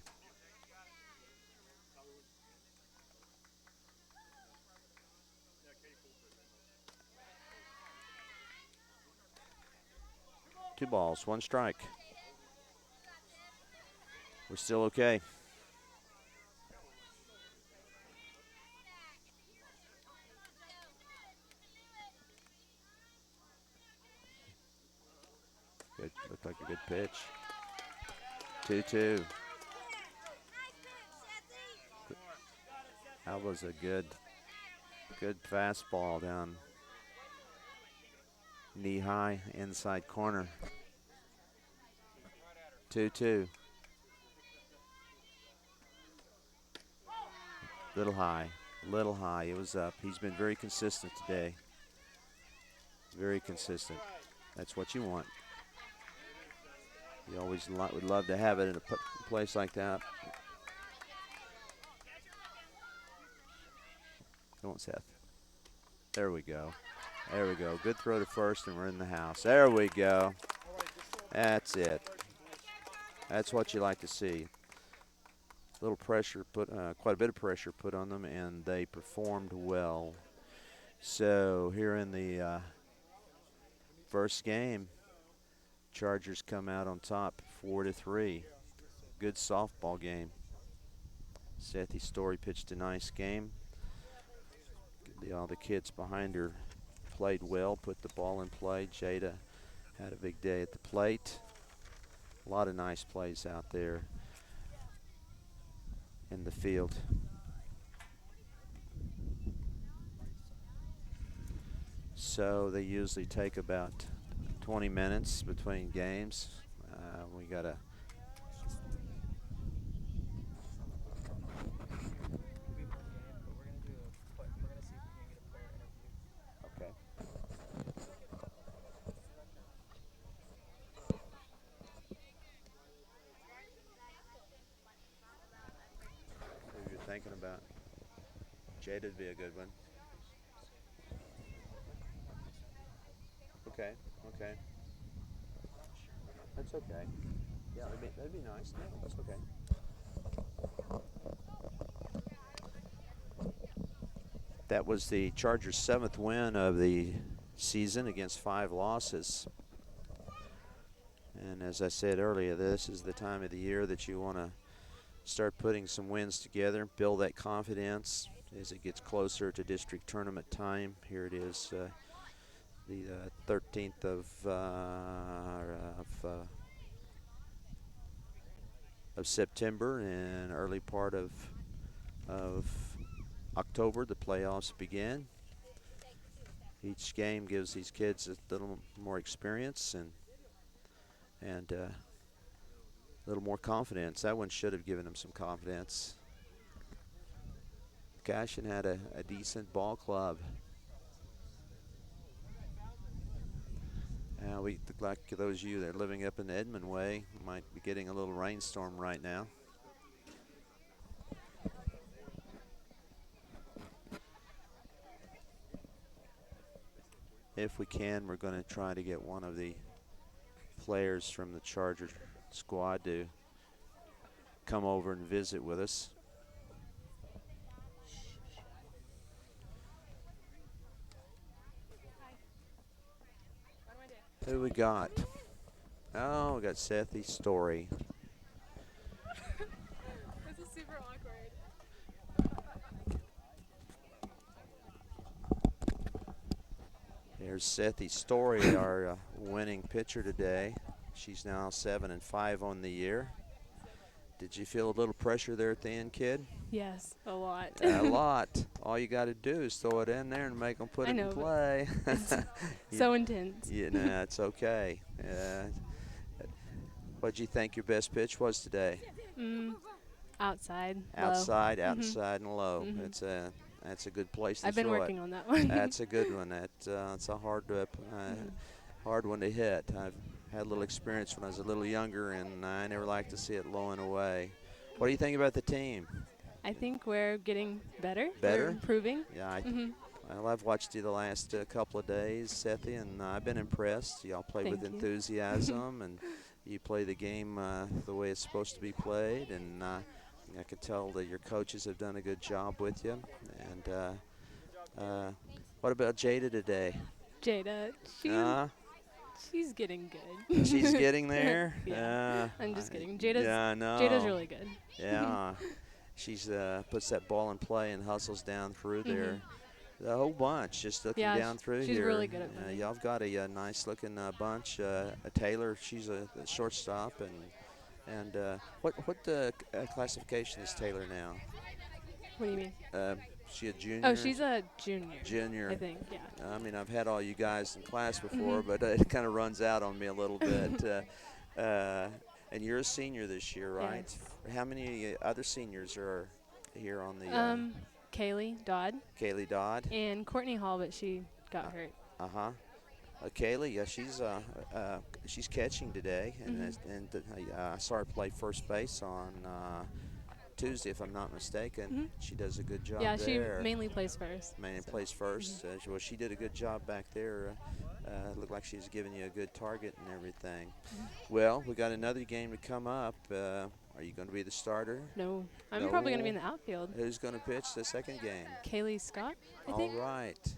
Two balls, one strike. We're still okay. Good. Looked like a good pitch. 2-2. Nice pitch, Sethy. That was a good fastball down knee high inside corner. 2-2. Little high. It was up. He's been very consistent today. Very consistent. That's what you want. You always would love to have it in a place like that. Come on, Seth. There we go. There we go. Good throw to first, and we're in the house. There we go. That's it. That's what you like to see. Little pressure quite a bit of pressure put on them, and they performed well. So here in the first game, Chargers come out on top 4-3. Good softball game. Sethy Story pitched a nice game. All the kids behind her played well, put the ball in play. Jada had a big day at the plate. A lot of nice plays out there in the field. So they usually take about 20 minutes between games. We got to okay. Who you're thinking about? Jada'd be a good one. Okay, okay. That's okay. Yeah, that'd be nice. No, that's okay. That was the Chargers' 7th win of the season against 5 losses. And as I said earlier, this is the time of the year that you want to start putting some wins together, build that confidence as it gets closer to district tournament time. Here it is, the 13th of September, and early part of October, the playoffs begin. Each game gives these kids a little more experience and a little more confidence. That one should have given them some confidence. Cashin had a decent ball club. We like those of you that are living up in the Edmond Way might be getting a little rainstorm right now. If we can, we're going to try to get one of the players from the Charger squad to come over and visit with us. Who we got? Oh, we got Sethy Story. This is super awkward. There's Sethy Story, our winning pitcher today. She's now 7-5 on the year. Did you feel a little pressure there at the end, kid? Yes, a lot. A lot. All you got to do is throw it in there and make them put I it know, in but play. So intense. Yeah, nah, it's okay. What'd you think your best pitch was today? Outside. Outside, low. outside, and low. Mhm. That's a good place to I've been throw working it. on that one. That's a good one. That's a hard one to hit. I've had a little experience when I was a little younger, and I never liked to see it low and away. What do you think about the team? I think we're getting better. Better? We're improving. Yeah, Mhm. well, I've watched you the last couple of days, Sethi, and I've been impressed. Y'all play with Thank you. enthusiasm, and you play the game the way it's supposed to be played. And I can tell that your coaches have done a good job with you. And what about Jada today? Jada, Uh, she's getting good. she's getting there. Yeah. I'm just kidding. Yeah, I know. Jada's really good. Yeah, she's puts that ball in play and hustles down through Mhm. there. The whole bunch just looking Yeah, down through she's here. really good at running. Y'all have got a nice looking bunch. Taylor, she's a shortstop, and what classification is Taylor now? What do you mean? She a junior? Oh, she's a junior. junior. I think. Yeah. I mean, I've had all you guys in class before, Mhm. but it kind of runs out on me a little bit. And you're a senior this year, right? Yes. How many other seniors are here on the Kaylee Dodd Kaylee Dodd? and Courtney Hall, but she got hurt. Uh-huh. Kaylee, yeah, she's catching today, and Mhm. I saw her play first base on Tuesday, if I'm not mistaken. Mhm. She does a good job Yeah, she there. mainly plays first. Mainly so. plays first. Well, she did a good job back there. Looked like she was giving you a good target and everything. Well, we got another game to come up. Are you going to be the starter? No, I'm probably gonna be in No. the outfield. Who's going to pitch the second game? Kaylee Scott, I All think. right.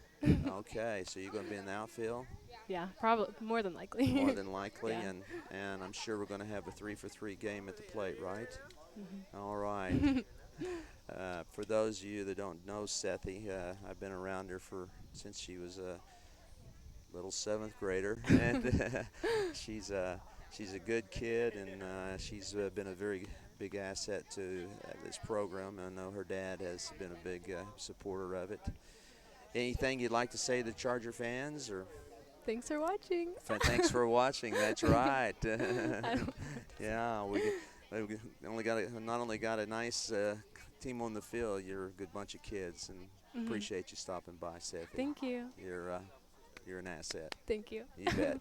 Okay, so you're going to be in the outfield? Yeah, probably more than likely. More than likely, Yeah. and I'm sure we're going to have a 3-for-3 game at the plate, right? Mhm. All right. For those of you that don't know Sethi, I've been around her since she was a little 7th grader, and she's a good kid, and she's been a very big asset to this program. I know her dad has been a big supporter of it. Anything you'd like to say to the Charger fans, or? Thanks for watching. Thanks for watching. That's right. don't- Yeah, we not only got a nice team on the field. You're a good bunch of kids, and Mhm. appreciate you stopping by, Seth. Thank you. You're an asset. Thank you. You bet.